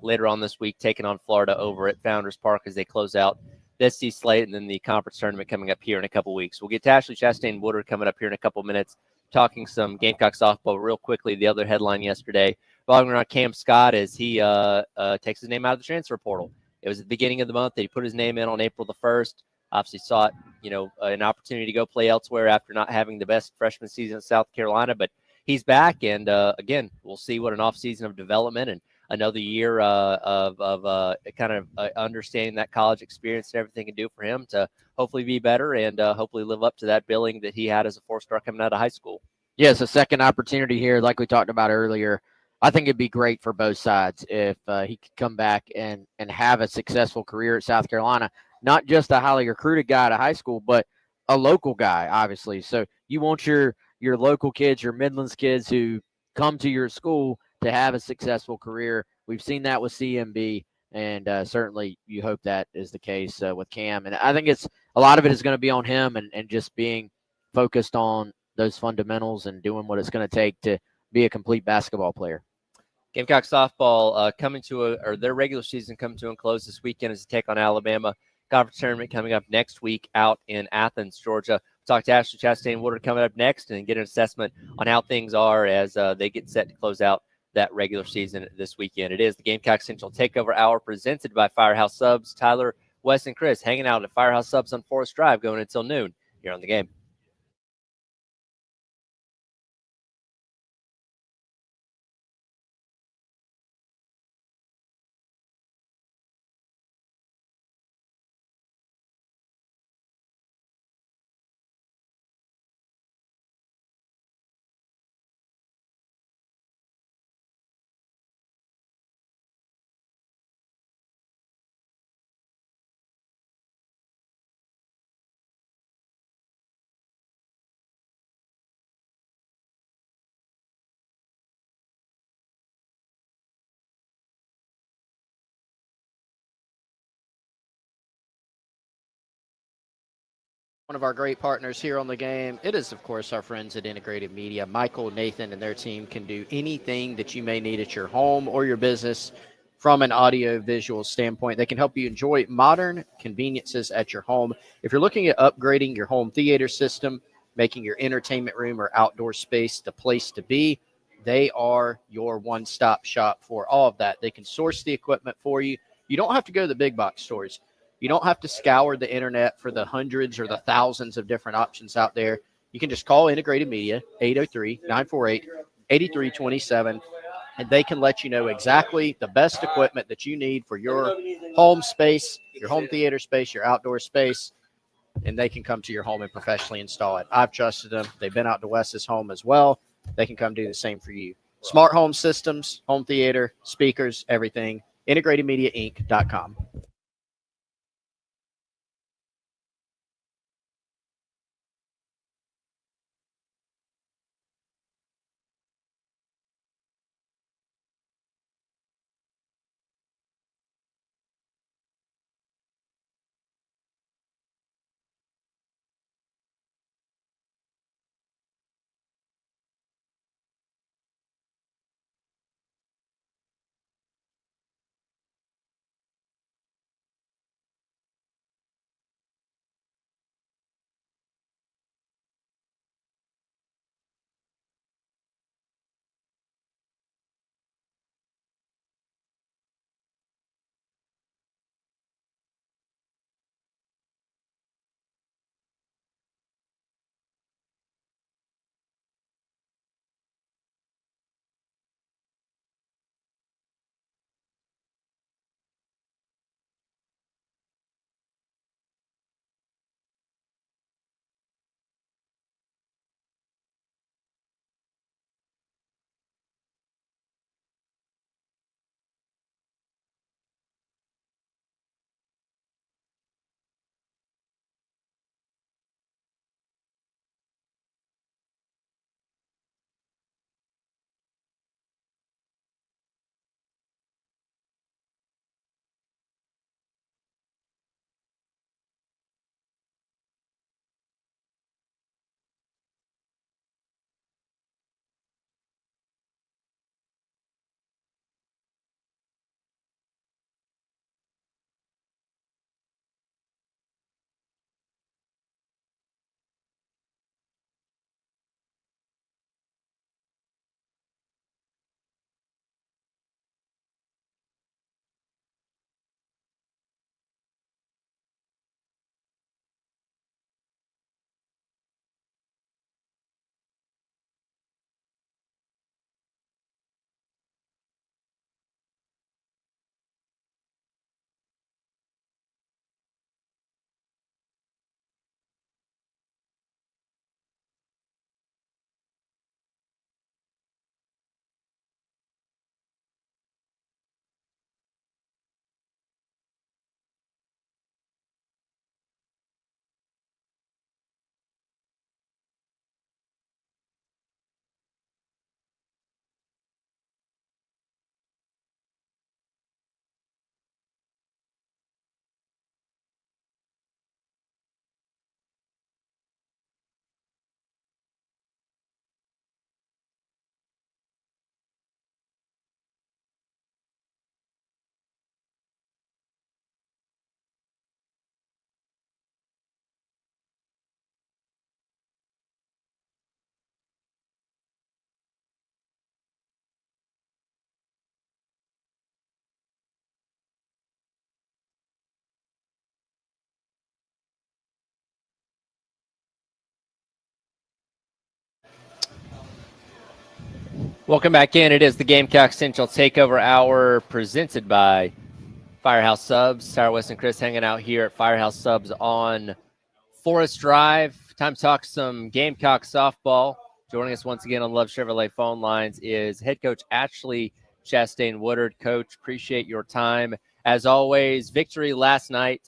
S1: later on this week, taking on Florida over at Founders Park as they close out the SEC slate, and then the conference tournament coming up here in a couple weeks. We'll get to Ashley Chastain Woodard coming up here in a couple minutes, talking some Gamecock softball real quickly. The other headline yesterday, following around Cam Scott as he takes his name out of the transfer portal. It was at the beginning of the month that he put his name in on April the 1st. Obviously sought, an opportunity to go play elsewhere after not having the best freshman season in South Carolina, but he's back, and again, we'll see what an offseason of development and another year of kind of understanding that college experience and everything can do for him to hopefully be better and hopefully live up to that billing that he had as a 4-star coming out of high school.
S5: Yes, a second opportunity here, like we talked about earlier. I think it'd be great for both sides if he could come back and have a successful career at South Carolina. Not just a highly recruited guy out of high school, but a local guy, obviously. So you want your local kids, your Midlands kids who come to your school to have a successful career. We've seen that with CMB, and certainly you hope that is the case with Cam. And I think a lot of it is going to be on him and just being focused on those fundamentals and doing what it's going to take to be a complete basketball player.
S1: Gamecock softball their regular season coming to a close this weekend as they take on Alabama. Conference tournament coming up next week out in Athens, Georgia. We'll talk to Ashley Chastain Woodard coming up next and get an assessment on how things are as they get set to close out that regular season this weekend. It is the Gamecock Central Takeover Hour presented by Firehouse Subs. Tyler, Wes, and Chris hanging out at Firehouse Subs on Forest Drive going until noon here on The Game.
S3: One of our great partners here on The Game, it is, of course, our friends at Integrated Media. Michael, Nathan, and their team can do anything that you may need at your home or your business from an audio-visual standpoint. They can help you enjoy modern conveniences at your home. If you're looking at upgrading your home theater system, making your entertainment room or outdoor space the place to be, they are your one-stop shop for all of that. They can source the equipment for you. You don't have to go to the big box stores. You don't have to scour the internet for the hundreds or the thousands of different options out there. You can just call Integrated Media, 803-948-8327, and they can let you know exactly the best equipment that you need for your home space, your home theater space, your outdoor space, and they can come to your home and professionally install it. I've trusted them. They've been out to Wes's home as well. They can come do the same for you. Smart home systems, home theater, speakers, everything. IntegratedMediaInc.com.
S1: Welcome back in. It is the Gamecock Central Takeover Hour presented by Firehouse Subs. Tyler West and Chris hanging out here at Firehouse Subs on Forest Drive. Time to talk some Gamecock softball. Joining us once again on Love Chevrolet phone lines is head coach Ashley Chastain Woodard. Coach, appreciate your time. As always, victory last night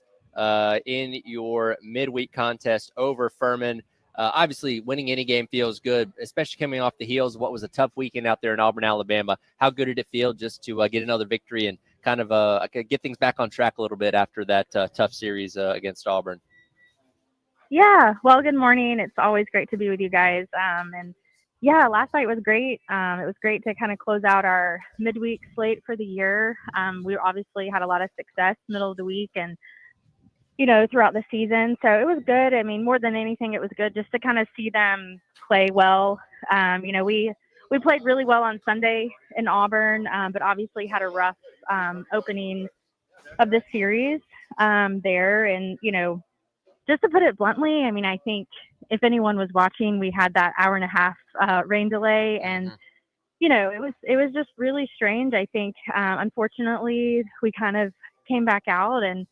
S1: in your midweek contest over Furman. Obviously, winning any game feels good, especially coming off the heels of what was a tough weekend out there in Auburn, Alabama. How good did it feel just to get another victory and kind of get things back on track a little bit after that tough series against Auburn?
S11: Yeah, well, good morning. It's always great to be with you guys. And yeah, last night was great. It was great to kind of close out our midweek slate for the year. We obviously had a lot of success middle of the week and, throughout the season. So it was good. I mean, more than anything, it was good just to kind of see them play well. We played really well on Sunday in Auburn, but obviously had a rough opening of the series there. And, just to put it bluntly, I mean, I think if anyone was watching, we had that hour and a half rain delay, and it was just really strange. I think unfortunately we kind of came back out, and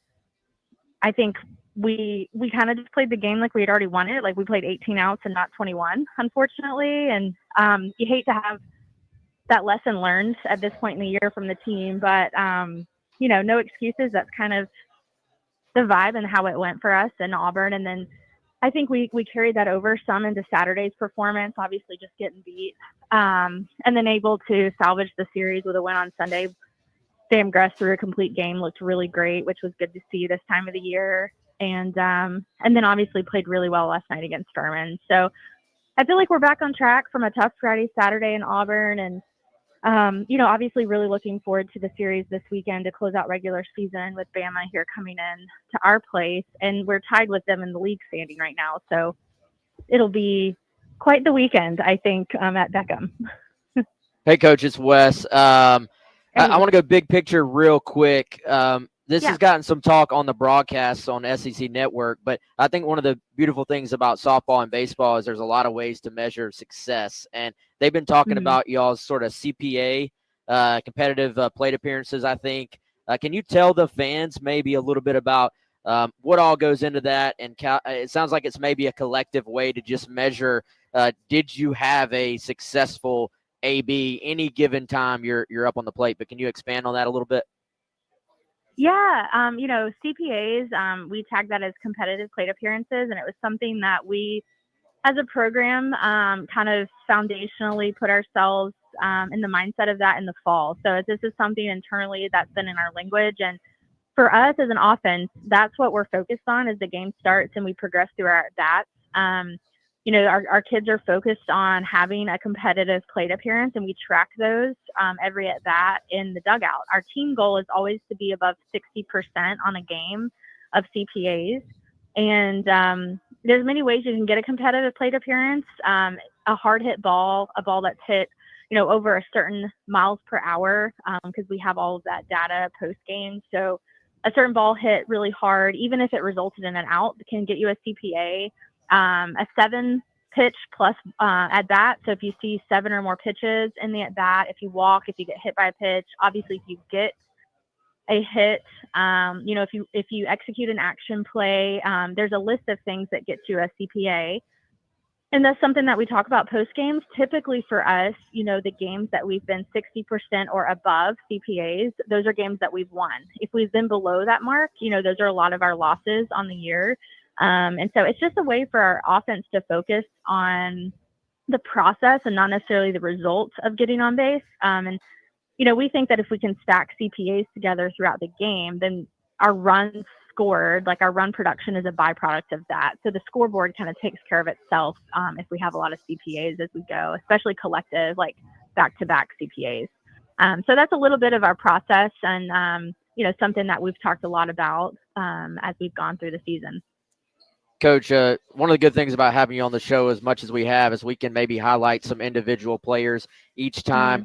S11: I think we kind of just played the game like we had already won it. Like we played 18 outs and not 21, unfortunately. And you hate to have that lesson learned at this point in the year from the team, but no excuses. That's kind of the vibe and how it went for us in Auburn. And then I think we carried that over some into Saturday's performance, obviously just getting beat, and then able to salvage the series with a win on Sunday. Sam Gress through a complete game looked really great, which was good to see this time of the year. And then obviously played really well last night against Furman. So I feel like we're back on track from a tough Friday, Saturday in Auburn. And obviously really looking forward to the series this weekend to close out regular season with Bama here coming in to our place. And we're tied with them in the league standing right now. So it'll be quite the weekend, I think, at Beckham.
S5: Hey, Coach, it's Wes. I want to go big picture real quick. This has gotten some talk on the broadcasts on SEC Network, but I think one of the beautiful things about softball and baseball is there's a lot of ways to measure success. And they've been talking about y'all's sort of CPA, competitive plate appearances, I think. Can you tell the fans maybe a little bit about what all goes into that? And it sounds like it's maybe a collective way to just measure, did you have a successful AB any given time you're up on the plate? But can you expand on that a little bit?
S11: Yeah, CPAs, we tag that as competitive plate appearances, and it was something that we, as a program, kind of foundationally put ourselves in the mindset of that in the fall. So this is something internally that's been in our language, and for us as an offense, that's what we're focused on as the game starts and we progress through our at-bats. Our kids are focused on having a competitive plate appearance, and we track those every at bat in the dugout. Our team goal is always to be above 60% on a game of CPAs. And there's many ways you can get a competitive plate appearance. A hard hit ball, a ball that's hit, over a certain miles per hour, because we have all of that data post game. So a certain ball hit really hard, even if it resulted in an out, can get you a CPA. A 7 pitch plus at bat. So if you see 7 or more pitches in the at bat, if you walk, if you get hit by a pitch, obviously if you get a hit, if you execute an action play, there's a list of things that get you a CPA. And that's something that we talk about post games. Typically for us, the games that we've been 60% or above CPAs, those are games that we've won. If we've been below that mark, those are a lot of our losses on the year. And so it's just a way for our offense to focus on the process and not necessarily the results of getting on base. We think that if we can stack CPAs together throughout the game, then our runs scored, like our run production is a byproduct of that. So the scoreboard kind of takes care of itself if we have a lot of CPAs as we go, especially collective, like back-to-back CPAs. So that's a little bit of our process and, something that we've talked a lot about as we've gone through the season.
S5: Coach, one of the good things about having you on the show as much as we have is we can maybe highlight some individual players each time.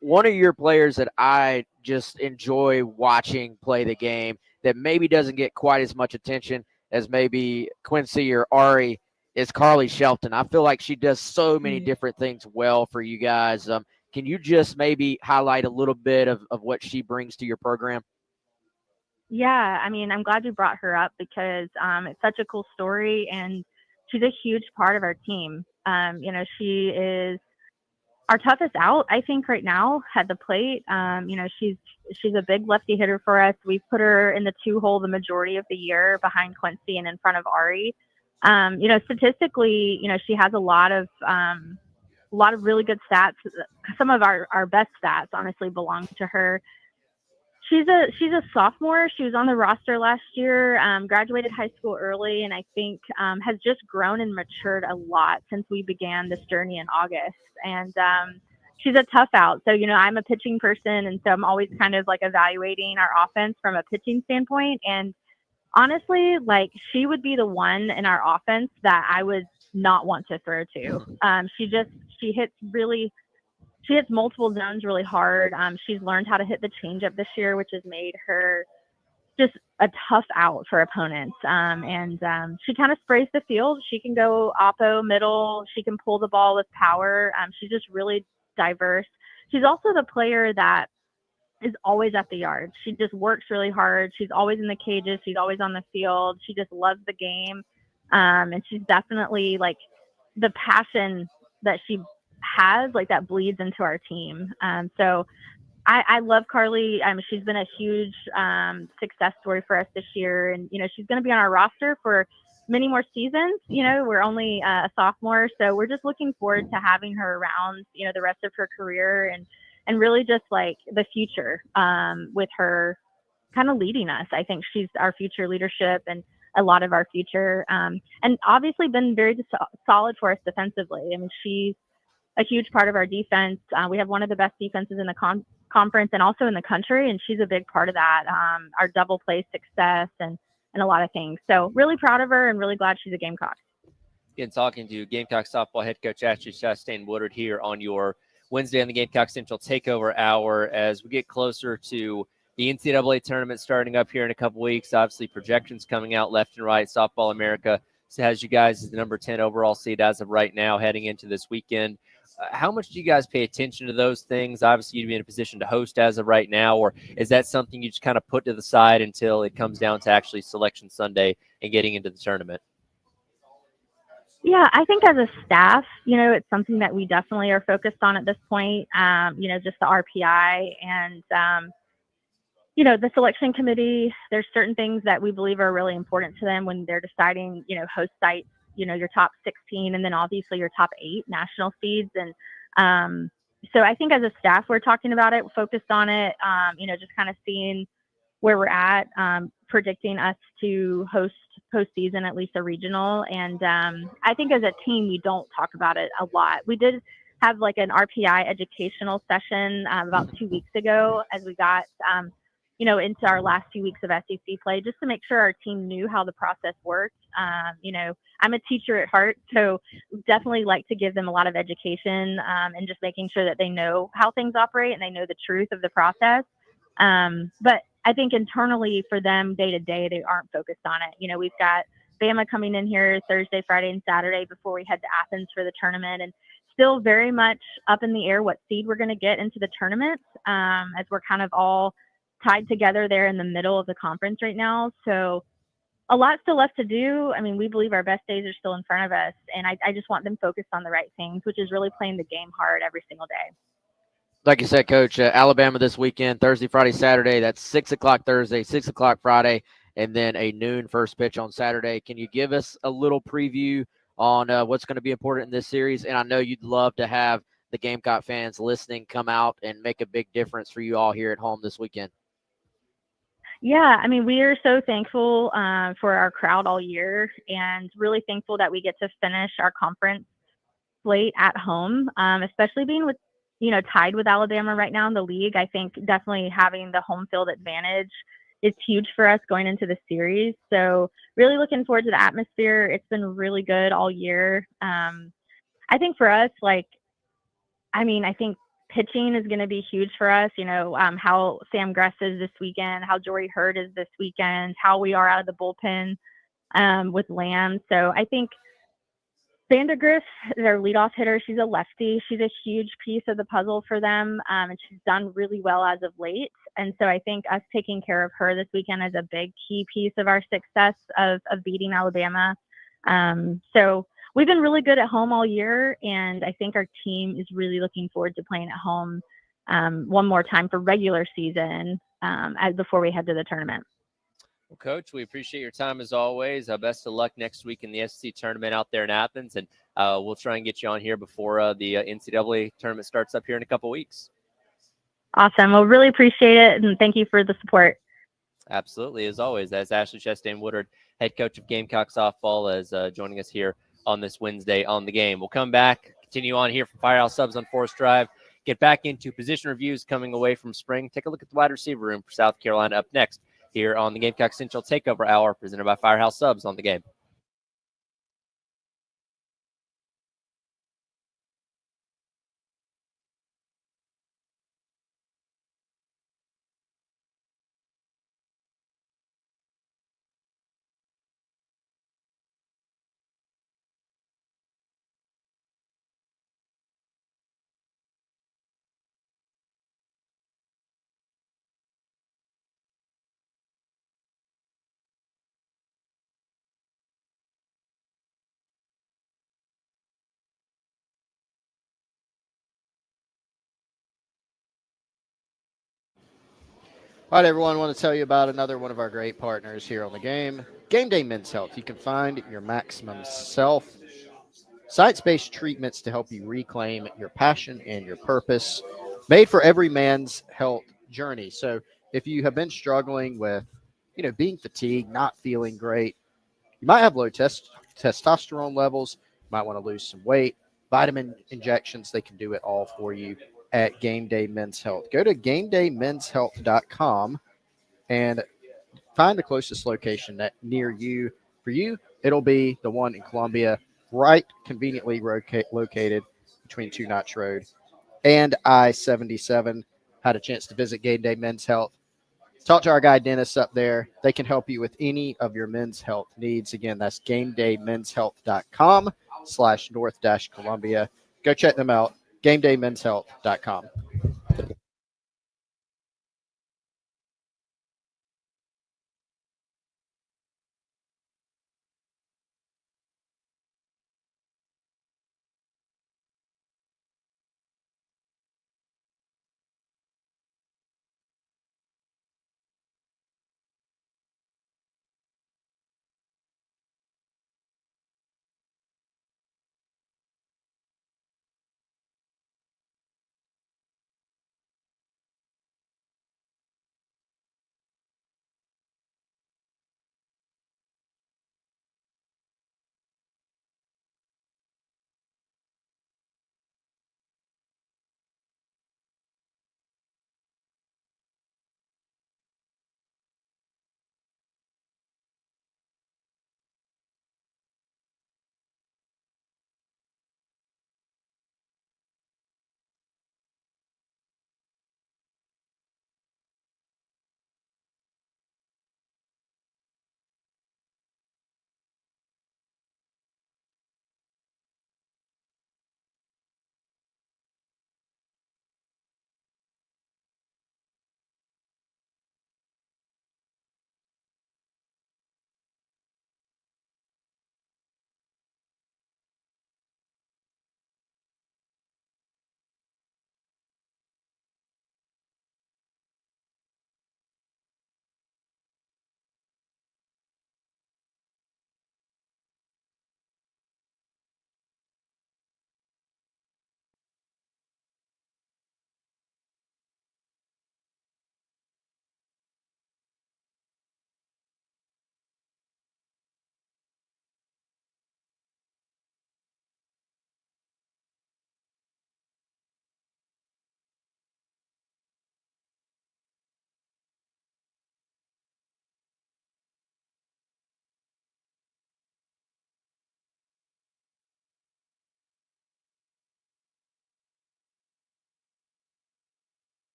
S5: One of your players that I just enjoy watching play the game that maybe doesn't get quite as much attention as maybe Quincy or Ari is Carly Shelton. I feel like she does so many
S11: Mhm.
S5: different things well for you guys. Can you just maybe highlight a little bit of what she brings to your program?
S11: Yeah, I mean, I'm glad you brought her up because it's such a cool story, and she's a huge part of our team. She is our toughest out, I think, right now at the plate. She's a big lefty hitter for us. We've put her in the 2-hole the majority of the year behind Quincy and in front of Ari. Statistically, she has a lot of really good stats. Some of our best stats, honestly, belong to her. She's a sophomore. She was on the roster last year, graduated high school early, and I think has just grown and matured a lot since we began this journey in August. And she's a tough out. So, I'm a pitching person, and so I'm always kind of like evaluating our offense from a pitching standpoint. And honestly, like, she would be the one in our offense that I would not want to throw to. She hits multiple zones really hard. She's learned how to hit the changeup this year, which has made her just a tough out for opponents. She kind of sprays the field. She can go oppo, middle. She can pull the ball with power. She's just really diverse. She's also the player that is always at the yard. She just works really hard. She's always in the cages. She's always on the field. She just loves the game. And she's definitely like the passion that she has, like, that bleeds into our team. So I love Carly. She's been a huge success story for us this year. And, she's going to be on our roster for many more seasons. We're only a sophomore. So we're just looking forward to having her around, the rest of her career and really just like the future with her kind of leading us. I think she's our future leadership and a lot of our future. And obviously been very solid for us defensively. I mean, she's a huge part of our defense. We have one of the best defenses in the conference and also in the country, and she's a big part of that. Our double play success and a lot of things. So really proud of her and really glad she's a Gamecock.
S1: Again, talking to Gamecock softball head coach Ashley Chastain Woodard here on your Wednesday on the Gamecock Central Takeover Hour as we get closer to the NCAA tournament starting up here in a couple weeks. Obviously, projections coming out left and right. Softball America has you guys as the number 10 overall seed as of right now heading into this weekend. How much do you guys pay attention to those things? Obviously, you'd be in a position to host as of right now, or is that something you just kind of put to the side until it comes down to actually Selection Sunday and getting into the tournament?
S11: Yeah, I think as a staff, it's something that we definitely are focused on at this point. Just the RPI and, the selection committee. There's certain things that we believe are really important to them when they're deciding, host sites, your top 16, and then obviously your top 8 national seeds. And so I think as a staff, we're talking about it, focused on it, just kind of seeing where we're at, predicting us to host postseason, at least a regional. And I think as a team, we don't talk about it a lot. We did have like an RPI educational session about 2 weeks ago as we got, into our last few weeks of SEC play, just to make sure our team knew how the process worked. I'm a teacher at heart, so definitely like to give them a lot of education and just making sure that they know how things operate and they know the truth of the process. But I think internally for them day to day, they aren't focused on it. We've got Bama coming in here Thursday, Friday, and Saturday before we head to Athens for the tournament, and still very much up in the air what seed we're going to get into the tournament, as we're kind of all tied together there in the middle of the conference right now. So a lot still left to do. I mean, we believe our best days are still in front of us, and I just want them focused on the right things, which is really playing the game hard every single day.
S5: Like you said, Coach, Alabama this weekend, Thursday, Friday, Saturday. That's 6 o'clock Thursday, 6 o'clock Friday, and then a noon first pitch on Saturday. Can you give us a little preview on what's going to be important in this series? And I know you'd love to have the Gamecock fans listening come out and make a big difference for you all here at home this weekend.
S11: Yeah, I mean, we are so thankful for our crowd all year, and really thankful that we get to finish our conference slate at home, especially being with, tied with Alabama right now in the league. I think definitely having the home field advantage is huge for us going into the series. So really looking forward to the atmosphere. It's been really good all year. I think for us, I think pitching is going to be huge for us. How Sam Gress is this weekend, how Jory Hurd is this weekend, how we are out of the bullpen with Lamb. So I think Vandergriff, their leadoff hitter, she's a lefty. She's a huge piece of the puzzle for them, and she's done really well as of late. And so I think us taking care of her this weekend is a big key piece of our success of beating Alabama. So we've been really good at home all year, and I think our team is really looking forward to playing at home one more time for regular season before we head to the tournament.
S1: Well, Coach, we appreciate your time as always. Best of luck next week in the SEC tournament out there in Athens, and we'll try and get you on here before the NCAA tournament starts up here in a couple weeks.
S11: Awesome. Well, really appreciate it, and thank you for the support.
S1: Absolutely, as always. That's Ashley Chastain Woodard, head coach of Gamecock softball, as joining us here on this Wednesday on the game. We'll come back, continue on here from Firehouse Subs on Forest Drive, get back into position reviews coming away from spring. Take a look at the wide receiver room for South Carolina up next here on the Gamecock Central Takeover Hour, presented by Firehouse Subs on the game.
S3: All right, everyone, I want to tell you about another one of our great partners here on the game, Game Day Men's Health. You can find your maximum self. Science-based treatments to help you reclaim your passion and your purpose, made for every man's health journey. So if you have been struggling with, being fatigued, not feeling great, you might have low testosterone levels, you might want to lose some weight, vitamin injections, they can do it all for you at Game Day Men's Health. Go to GameDayMen'sHealth.com and find the closest location that near you. For you, it'll be the one in Columbia, right conveniently located between Two Notch Road and I-77. Had a chance to visit Game Day Men's Health. Talk to our guy Dennis up there. They can help you with any of your men's health needs. Again, that's GameDayMen'sHealth.com/North-Columbia. Go check them out. GameDayMen'sHealth.com.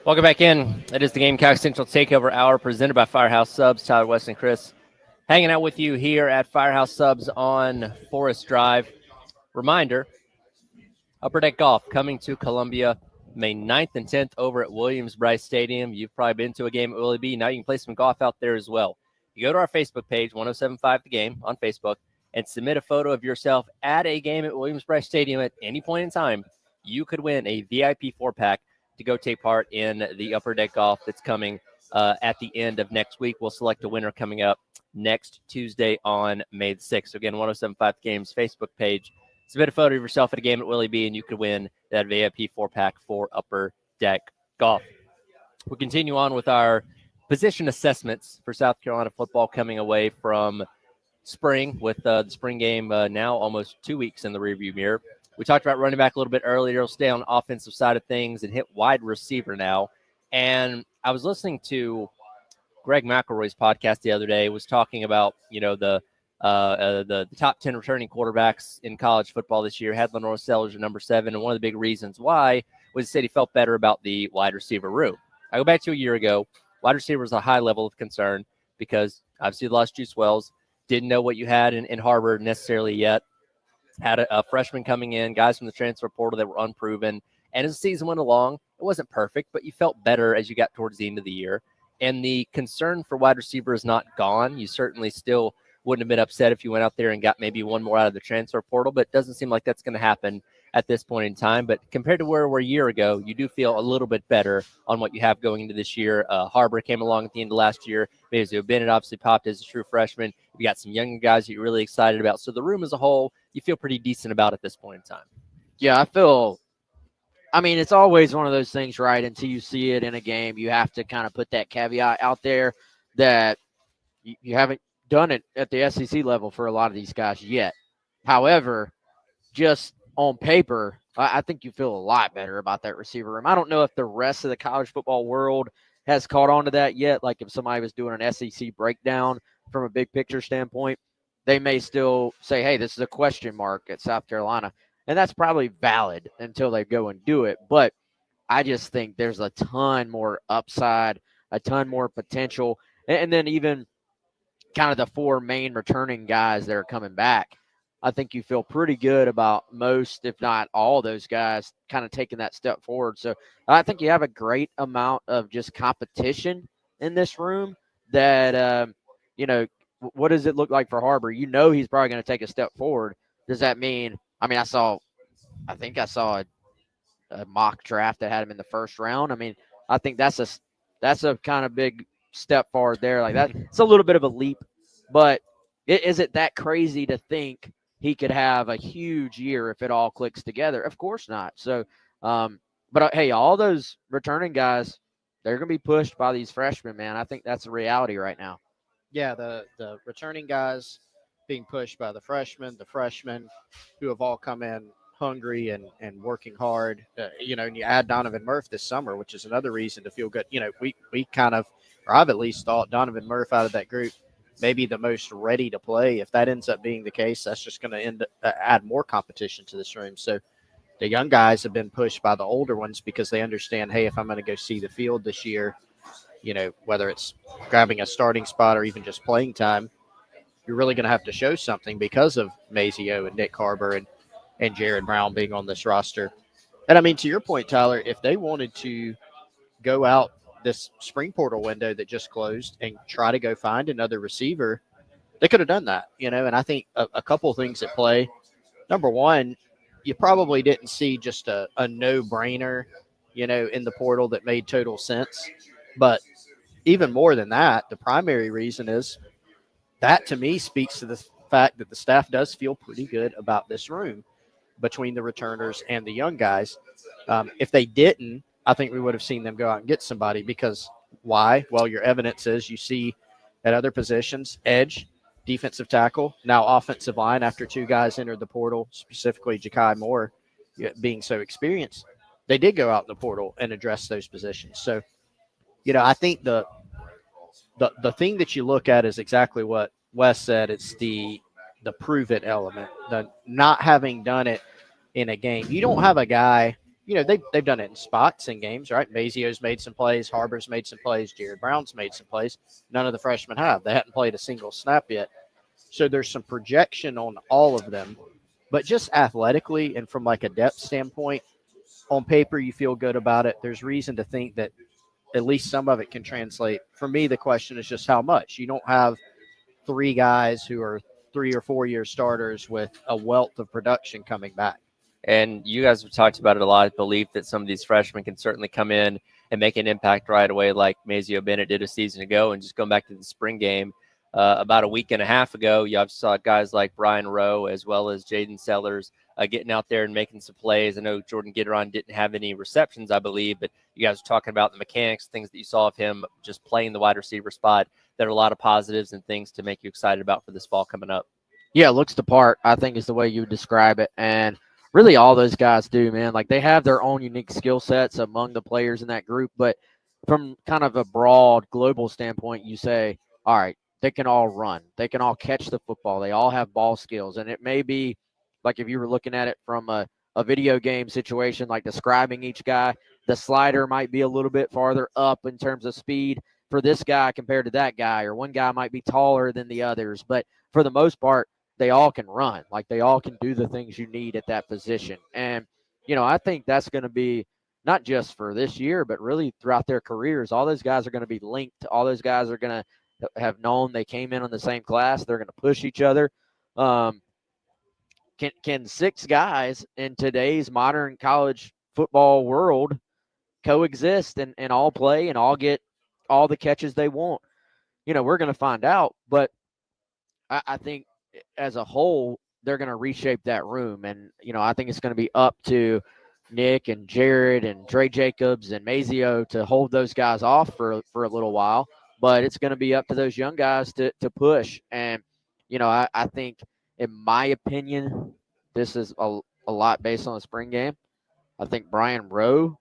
S1: Welcome back in. It is the Gamecock Central Takeover Hour presented by Firehouse Subs. Tyler, West, and Chris hanging out with you here at Firehouse Subs on Forest Drive. Reminder, Upper Deck Golf coming to Columbia May 9th and 10th over at Williams-Brice Stadium. You've probably been to a game at Willie B. Now you can play some golf out there as well. You go to our Facebook page, 1075 The Game on Facebook, and submit a photo of yourself at a game at Williams-Brice Stadium at any point in time. You could win a VIP 4-pack to go take part in the Upper Deck Golf that's coming at the end of next week. We'll select a winner coming up next Tuesday on May the 6th. So again, 1075 The Game's Facebook page. Submit a photo of yourself at a game at Willie B, and you could win that VIP 4-pack for Upper Deck Golf. We'll continue on with our position assessments for South Carolina football coming away from spring with the spring game now almost 2 weeks in the rearview mirror. We talked about running back a little bit earlier. We'll stay on the offensive side of things and hit wide receiver now. And I was listening to Greg McElroy's podcast the other day, was talking about, the top 10 returning quarterbacks in college football this year. Had Lenore Sellers at number 7. And one of the big reasons why was he said he felt better about the wide receiver room. I go back to a year ago. Wide receiver was a high level of concern because obviously you lost Juice Wells. Didn't know what you had in Harvard necessarily yet. Had a freshman coming in, guys from the transfer portal that were unproven. And as the season went along, it wasn't perfect, but you felt better as you got towards the end of the year. And the concern for wide receiver is not gone. You certainly still wouldn't have been upset if you went out there and got maybe one more out of the transfer portal, but it doesn't seem like that's going to happen at this point in time. But compared to where we were a year ago, you do feel a little bit better on what you have going into this year. Harbor came along at the end of last year. Mazo Bennett obviously popped as a true freshman. You got some younger guys that you're really excited about. So the room as a whole, you feel pretty decent about at this point in time.
S5: Yeah, it's always one of those things, right? Until you see it in a game, you have to kind of put that caveat out there that you haven't done it at the SEC level for a lot of these guys yet. However, just on paper, I think you feel a lot better about that receiver room. I don't know if the rest of the college football world has caught on to that yet. Like if somebody was doing an SEC breakdown from a big picture standpoint, they may still say, hey, this is a question mark at South Carolina. And that's probably valid until they go and do it. But I just think there's a ton more upside, a ton more potential. And then even kind of the 4 main returning guys that are coming back, I think you feel pretty good about most, if not all, those guys kind of taking that step forward. So I think you have a great amount of just competition in this room that, what does it look like for Harbor? He's probably going to take a step forward. Does that mean – I think I saw a mock draft that had him in the first round. I think that's a kind of big step forward there. Like that, it's a little bit of a leap, but is it that crazy to think he could have a huge year if it all clicks together? Of course not. So, but hey, all those returning guys, they're going to be pushed by these freshmen, man. I think that's a reality right now.
S3: Yeah, the returning guys being pushed by the freshmen who have all come in hungry and working hard, and you add Donovan Murph this summer, which is another reason to feel good. We kind of, or I've at least thought Donovan Murph out of that group, maybe the most ready to play. If that ends up being the case, that's just going to add more competition to this room. So the young guys have been pushed by the older ones because they understand, hey, if I'm going to go see the field this year, whether it's grabbing a starting spot or even just playing time, you're really going to have to show something because of Mazio and Nick Harbor and Jared Brown being on this roster. And to your point, Tyler, if they wanted to go out this spring portal window that just closed and try to go find another receiver, they could have done that, and I think a couple of things at play. Number one, you probably didn't see just a no-brainer, in the portal that made total sense. But even more than that, the primary reason is that, to me, speaks to the fact that the staff does feel pretty good about this room between the returners and the young guys. If they didn't, I think we would have seen them go out and get somebody, because why? Well, your evidence is you see at other positions, edge, defensive tackle, now offensive line, after 2 guys entered the portal, specifically Ja'Kai Moore being so experienced, they did go out in the portal and address those positions. So, I think the thing that you look at is exactly what Wes said. It's the prove it element, the not having done it in a game. You don't have a guy they've done it in spots in games, right? Mazio's made some plays, Harbor's made some plays, Jared Brown's made some plays. None of the freshmen have. They hadn't played a single snap yet. So there's some projection on all of them. But just athletically and from like a depth standpoint, on paper you feel good about it. There's reason to think that at least some of it can translate. For me, the question is just how much. You don't have three guys who are 3 or 4 year starters with a wealth of production coming back.
S1: And you guys have talked about it a lot. Believe that some of these freshmen can certainly come in and make an impact right away, like Mazio Bennett did a season ago. And just going back to the spring game, about a week and a half ago, you saw guys like Brian Rowe as well as Jaden Sellers getting out there and making some plays. I know Jordan Gidron didn't have any receptions, I believe, but you guys were talking about the mechanics, things that you saw of him just playing the wide receiver spot. There are a lot of positives and things to make you excited about for this fall coming up.
S5: Yeah, looks the part, I think, is the way you would describe it. And really all those guys do, man. Like, they have their own unique skill sets among the players in that group. But from kind of a broad global standpoint, you say, all right, they can all run. They can all catch the football. They all have ball skills. And it may be like if you were looking at it from a video game situation, like describing each guy, the slider might be a little bit farther up in terms of speed for this guy compared to that guy, or one guy might be taller than the others. But for the most part, they all can run. Like, they all can do the things you need at that position. And, I think that's going to be not just for this year, but really throughout their careers. All those guys are going to be linked. All those guys are going to have known they came in on the same class. They're going to push each other. Can six guys in today's modern college football world coexist and all play and all get all the catches they want? We're going to find out. But I think as a whole, they're going to reshape that room. And, I think it's going to be up to Nick and Jared and Dre Jacobs and Mazio to hold those guys off for a little while. But it's going to be up to those young guys to push. And, I think, in my opinion, this is a lot based on the spring game. I think Brian Rowe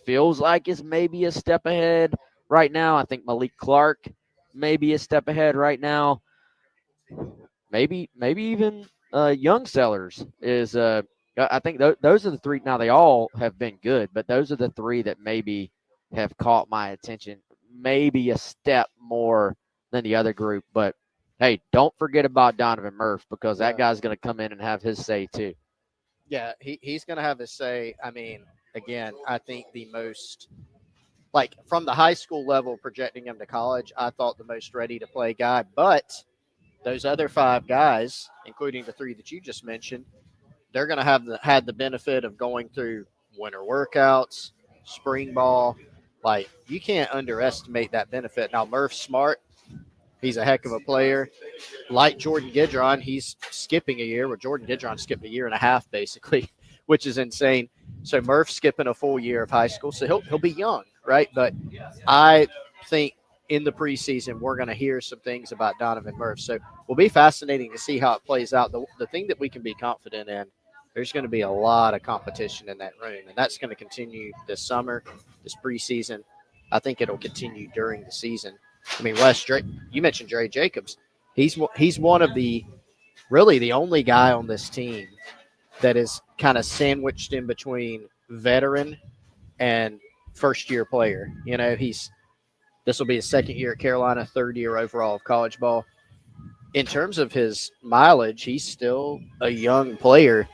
S5: feels like is maybe a step ahead right now. I think Malik Clark maybe a step ahead right now. Maybe even Young Sellers is I think those are the three. Now, they all have been good, but those are the three that maybe have caught my attention, maybe a step more than the other group. But hey, don't forget about Donovan Murph, because that guy's going to come in and have his say too.
S3: Yeah, he's going to have his say. I mean, again, I think the most, like, from the high school level projecting him to college, I thought the most ready to play guy. But those other five guys, including the three that you just mentioned, they're going to have had the benefit of going through winter workouts, spring ball. Like, you can't underestimate that benefit. Now, Murph's smart. He's a heck of a player. Like Jordan Gidron, he's skipping a year, where Jordan Gidron skipped a year and a half, basically, which is insane. So Murph's skipping a full year of high school, so he'll be young, right? But I think in the preseason we're going to hear some things about Donovan Murph. So will be fascinating to see how it plays out. The thing that we can be confident in, there's going to be a lot of competition in that room, and that's going to continue this summer, this preseason. I think it'll continue during the season. I mean, Wes, you mentioned Dre Jacobs. He's one of the only guy on this team that is kind of sandwiched in between veteran and first-year player. This will be his second year at Carolina, third year overall of college ball. In terms of his mileage, he's still a young player,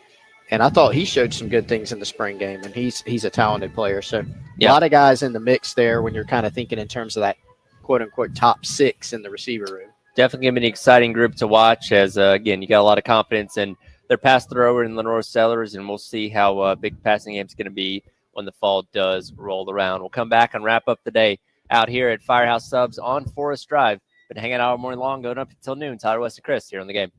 S3: and I thought he showed some good things in the spring game, and he's a talented player. So a lot of guys in the mix there when you're kind of thinking in terms of that quote-unquote top six in the receiver room.
S1: Definitely going to be an exciting group to watch as, again, you got a lot of confidence in their pass thrower in Lenore Sellers, and we'll see how big passing game is going to be when the fall does roll around. We'll come back and wrap up the day out here at Firehouse Subs on Forest Drive. Been hanging out all morning long, going up until noon. Tyler, West, and Chris here on the game.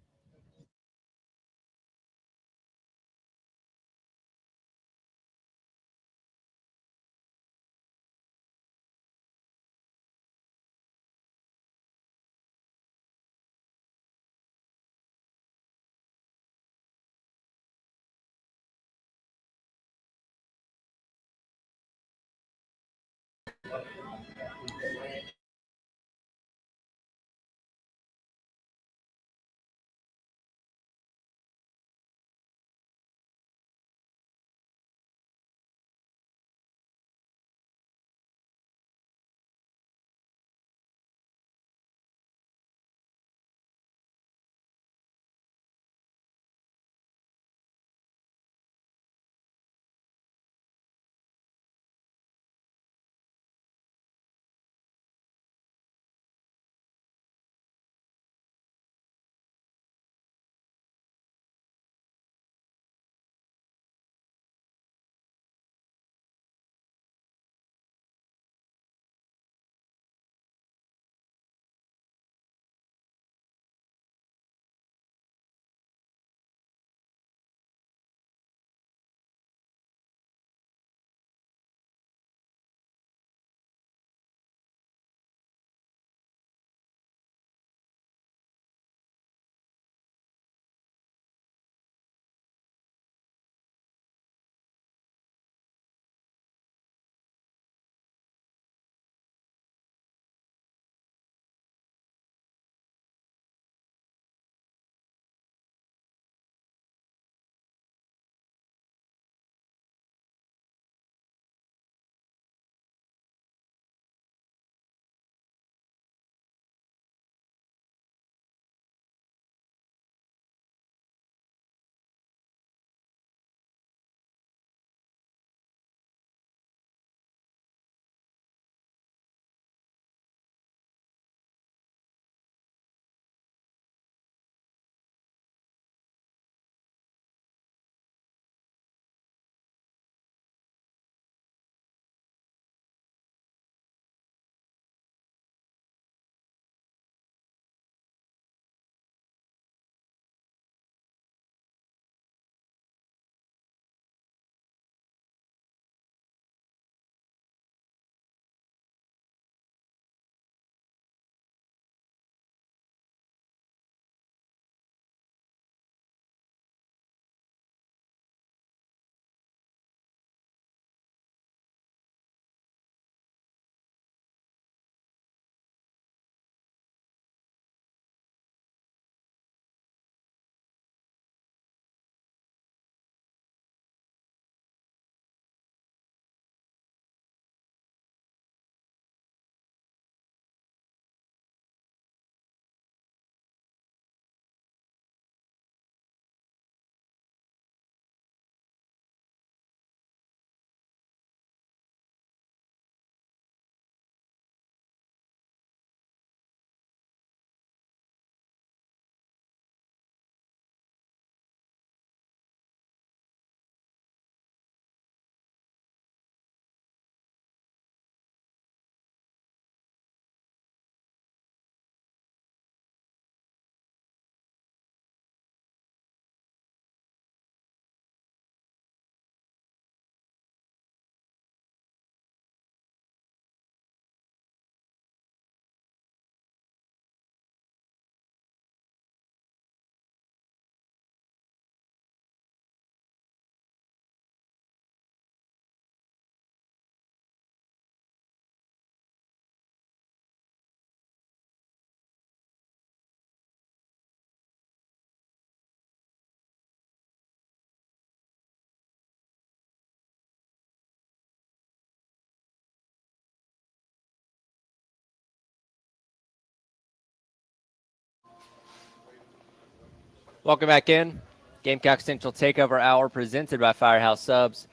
S1: Welcome back in. Gamecock Central Takeover Hour presented by Firehouse Subs.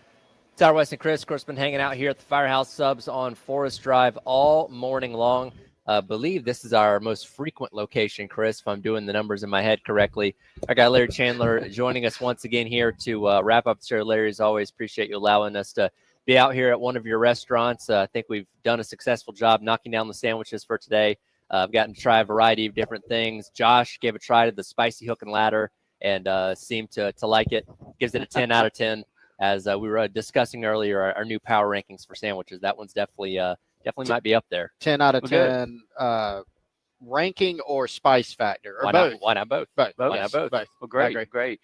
S1: Tyler West and Chris, of course, been hanging out here at the Firehouse Subs on Forest Drive all morning long. Believe this is our most frequent location, Chris, if I'm doing the numbers in my head correctly. Our guy Larry Chandler joining us once again here to wrap up the show. Larry, as always, appreciate you allowing us to be out here at one of your restaurants. I think we've done a successful job knocking down the sandwiches for today. I've gotten to try a variety of different things. Josh gave a try to the spicy hook and ladder and seemed to like it. Gives it a 10 out of 10. As we were discussing earlier, our new power rankings for sandwiches. That one's definitely might be up there.
S3: 10 out of 10 ranking or spice factor? Or
S1: Why
S3: both?
S1: not? Why not both?
S3: Both.
S1: Why
S3: Yes,
S1: not both?
S12: Well, great, great.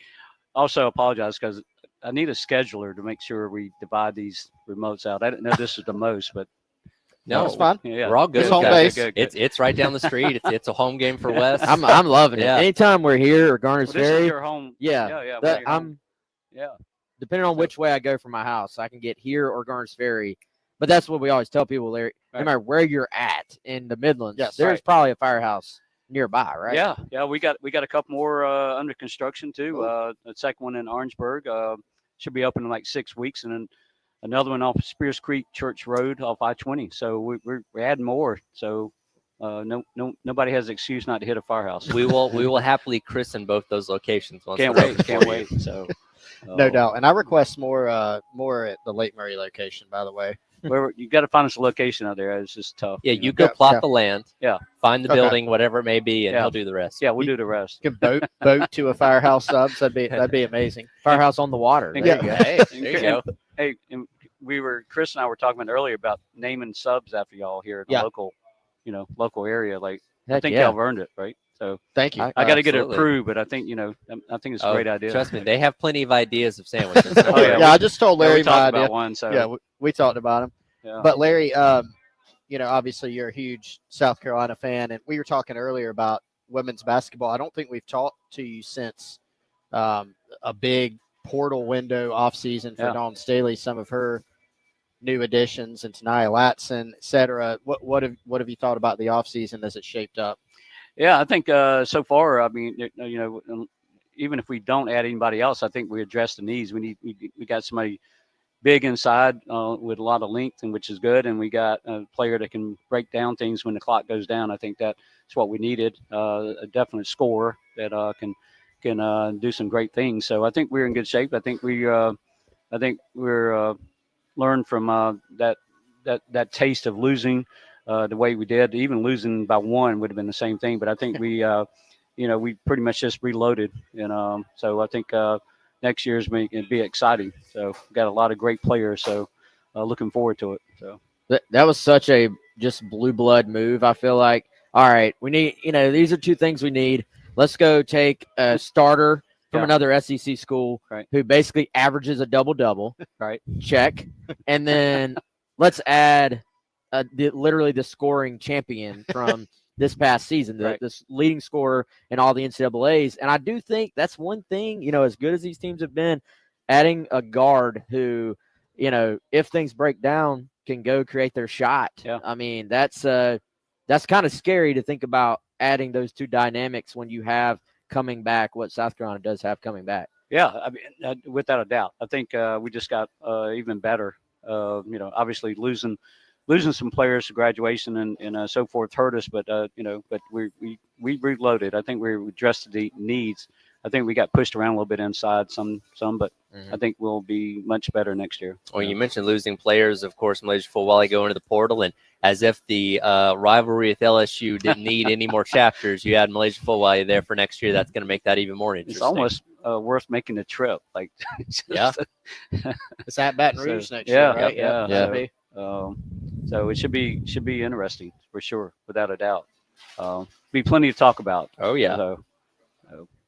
S12: Also, apologize because I need a scheduler to make sure we divide these remotes out. I didn't know this was the most, but
S1: No,
S3: it's fine.
S12: yeah,
S1: We're all good.
S3: It's home
S1: guys.
S3: base.
S1: It's right down the street. It's a home game for Wes.
S5: I'm loving it.
S1: Yeah.
S5: Anytime we're here or Garner's
S12: Well, this is
S5: Ferry,
S12: your home.
S5: yeah,
S12: yeah.
S5: that-
S12: your home. Yeah.
S5: depending on which way I go from my house, I can get here or Garner's Ferry. But that's what we always tell people, Larry. No
S12: Right.
S5: matter where you're at in the Midlands,
S3: Yes,
S5: there's
S12: right.
S5: probably a Firehouse nearby, right?
S12: Yeah. We got a couple more under construction too. The second one in Orangeburg should be open in like 6 weeks, and then another one off of Spears Creek Church Road off I-20. So we're adding more. So nobody has an excuse not to hit a Firehouse.
S1: we will happily christen both those locations. Once
S12: Can't
S1: they're
S12: wait.
S1: open
S12: Can't
S1: for you.
S12: wait. So
S3: No doubt. And I request more at the Lake Murray location, by the way.
S12: you got to find us a location out there. It's just tough.
S1: Yeah,
S12: you
S1: you
S12: know?
S1: go plot
S3: Yeah.
S1: the land.
S12: Yeah.
S1: Find the
S3: Okay.
S1: building, whatever it may be, and
S12: Yeah.
S1: he'll do the rest.
S12: Yeah, we'll do the rest.
S3: You can boat to a Firehouse Subs. That'd be amazing.
S5: Firehouse on the water.
S12: And-
S5: There you go.
S1: Hey, there you go.
S12: Hey, and Chris and I were talking about earlier about naming subs after y'all here in the
S3: Yeah.
S12: local area. Like I
S5: Heck
S12: think
S5: yeah.
S12: y'all have earned it, right? So
S3: Thank you.
S12: I got to get it
S1: Absolutely.
S12: approved, but I think I think it's a
S1: Oh,
S12: great idea.
S1: Trust me, they have plenty of ideas of sandwiches. Don't
S12: Oh,
S1: worry.
S3: yeah, I just told
S12: Yeah,
S3: Larry
S12: we
S3: my
S12: talked
S3: idea.
S12: about one. So
S3: Yeah, we talked about him.
S12: yeah.
S3: But Larry, obviously you're a huge South Carolina fan, and we were talking earlier about women's basketball. I don't think we've talked to you since a big portal window offseason for
S12: Yeah.
S3: Dawn Staley, some of her new additions, and Tania Latson, et cetera. What have you thought about the offseason as it shaped up?
S12: Yeah, I think so far, I mean, even if we don't add anybody else, I think we address the needs. We got somebody big inside with a lot of length, and which is good, and we got a player that can break down things when the clock goes down. I think that's what we needed. A definite scorer that can do some great things. So I think we're in good shape. I think we're learned from that taste of losing. The way we did, even losing by one would have been the same thing. But I think we pretty much just reloaded, and so I think next year's going to be exciting. So we've got a lot of great players. So looking forward to it. So
S5: That was such a just blue blood move. I feel like, all right, we need, these are two things we need. Let's go take a starter from
S12: Yeah.
S5: another SEC school
S12: Right.
S5: who basically averages a double-double.
S12: Right.
S5: Check. And then let's add literally the scoring champion from this past season, this leading scorer in all the NCAAs. And I do think that's one thing, as good as these teams have been, adding a guard who, if things break down, can go create their shot.
S12: Yeah.
S5: I mean, that's kind of scary to think about adding those two dynamics when you have coming back what South Carolina does have coming back.
S12: yeah, I mean, without a doubt, I think we just got even better. Obviously losing some players to graduation and so forth hurt us, but but we reloaded. I think we addressed the needs. I think we got pushed around a little bit inside some, but I think we'll be much better next year.
S1: Well, you mentioned losing players, of course, Malaysia Fulwale going to the portal, and as if the rivalry with LSU didn't need any more chapters, you had Malaysia Fulwale there for next year. That's going to make that even more interesting.
S12: It's almost worth making the trip. Like,
S1: Yeah.
S3: It's at Baton Rouge next
S12: yeah,
S3: year, right?
S12: yeah.
S3: That'll be.
S12: So it should be interesting for sure, without a doubt. Be plenty to talk about.
S1: Oh yeah.
S12: So,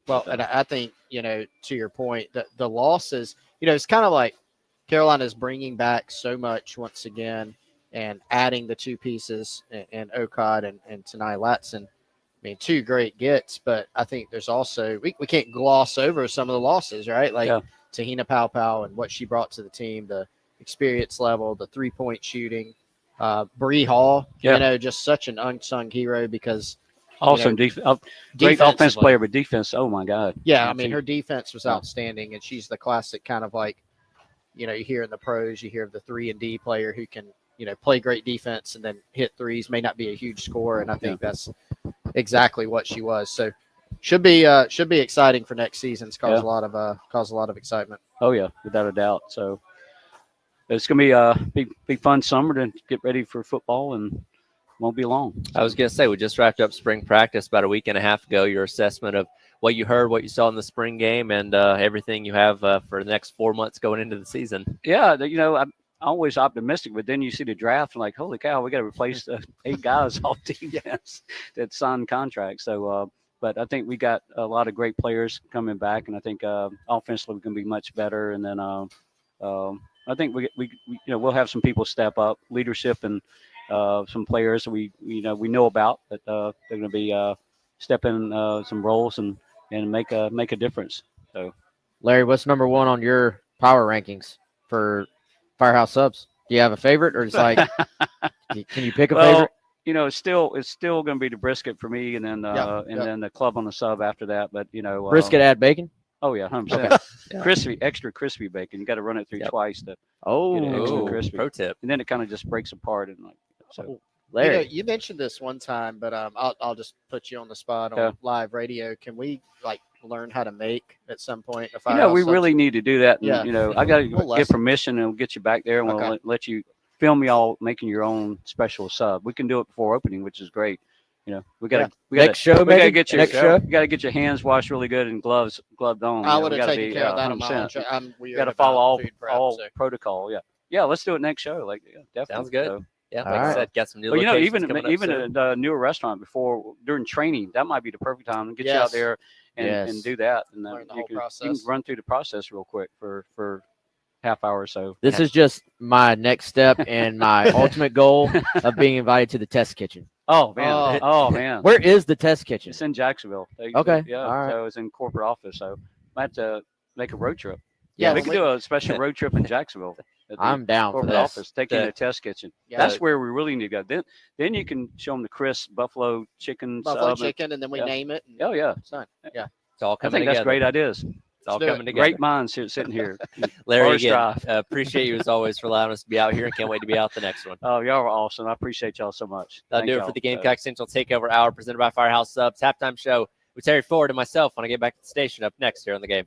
S3: Well, and I think, to your point, that the losses, it's kind of like Carolina's bringing back so much once again and adding the two pieces and Okad and Tania Latson. I mean, two great gets, but I think there's also, we can't gloss over some of the losses, right? Like Tahina Pau and what she brought to the team, the experience level, the 3-point shooting, Bree Hall, just such an unsung hero because
S12: Also, great
S3: defensively.
S12: offense player, but defense, oh my God.
S3: Yeah, I mean, her defense was outstanding, and she's the classic kind of like, you hear in the pros, you hear of the 3-and-D player who can, play great defense and then hit threes, may not be a huge scorer, and I think that's exactly what she was. So should be exciting for next season. It's caused a lot of excitement.
S12: Oh yeah, without a doubt. So it's gonna be fun summer to get ready for football, and won't be long.
S1: I was gonna say we just wrapped up spring practice about a week and a half ago. Your assessment of what you heard, what you saw in the spring game, and everything you have for the next 4 months going into the season.
S12: Yeah, I'm always optimistic, but then you see the draft and like, holy cow, we got to replace 8 guys off defense that signed contracts. So, but I think we got a lot of great players coming back, and I think offensively we can be much better. And then I think we'll have some people step up, leadership, and some players that we know about that they're going to be stepping some roles and make a difference. So,
S5: Larry, what's number 1 on your power rankings for Firehouse subs? Do you have a favorite, or it's like, can you pick a favorite?
S12: It's still going to be the brisket for me, and then then the club on the sub after that. But
S5: brisket add bacon.
S12: Oh yeah, 100%. Crispy, extra crispy bacon. You got to run it through twice to get it extra crispy.
S1: Pro tip.
S12: And then it kind of just breaks apart and like so.
S3: Larry, you mentioned this one time, but I'll just put you on the spot on live radio. Can we learn how to make at some point?
S12: We really need to do that. And,
S3: Yeah.
S12: I got to get permission, and we'll get you back there, and we'll let you film y'all making your own special sub. We can do it before opening, which is great. We got to get your hands washed really good and gloved on.
S3: I would have taken care of that on my own.
S12: We got to follow all protocol. Yeah, let's do it next show. Definitely.
S1: Sounds good.
S12: So,
S1: yeah, like I said, got some new locations coming up
S12: even
S1: soon.
S12: a newer restaurant during training, that might be the perfect time to get you out there and do that, and then you can run through the process real quick for half hour or so.
S5: This is just my next step and my ultimate goal of being invited to the test kitchen.
S12: Oh man! Oh man!
S5: Where is the test kitchen?
S12: It's in Jacksonville.
S5: Okay.
S12: Yeah.
S5: All right.
S12: So it's in corporate office. So I have to make a road trip.
S3: Yeah,
S12: we can do a special road trip in Jacksonville.
S5: I'm down for
S12: corporate
S5: that.
S12: office. Take you to the test kitchen.
S3: Yeah.
S12: That's where we really need to go. Then you can show them the crisp buffalo chicken.
S3: And then we name it.
S12: Oh yeah.
S3: It's fine. Yeah.
S1: It's all
S12: I
S1: coming
S12: think
S1: together.
S12: that's great ideas.
S1: It's all coming together.
S12: Great minds sitting here.
S1: Larry, again, appreciate you as always for allowing us to be out here, and can't wait to be out the next one.
S12: Oh, y'all are awesome. I appreciate y'all so much.
S1: That'll do it for the Gamecock Central Takeover Hour presented by Firehouse Subs. Halftime show with Terry Ford and myself when I get back to the station up next here on the game.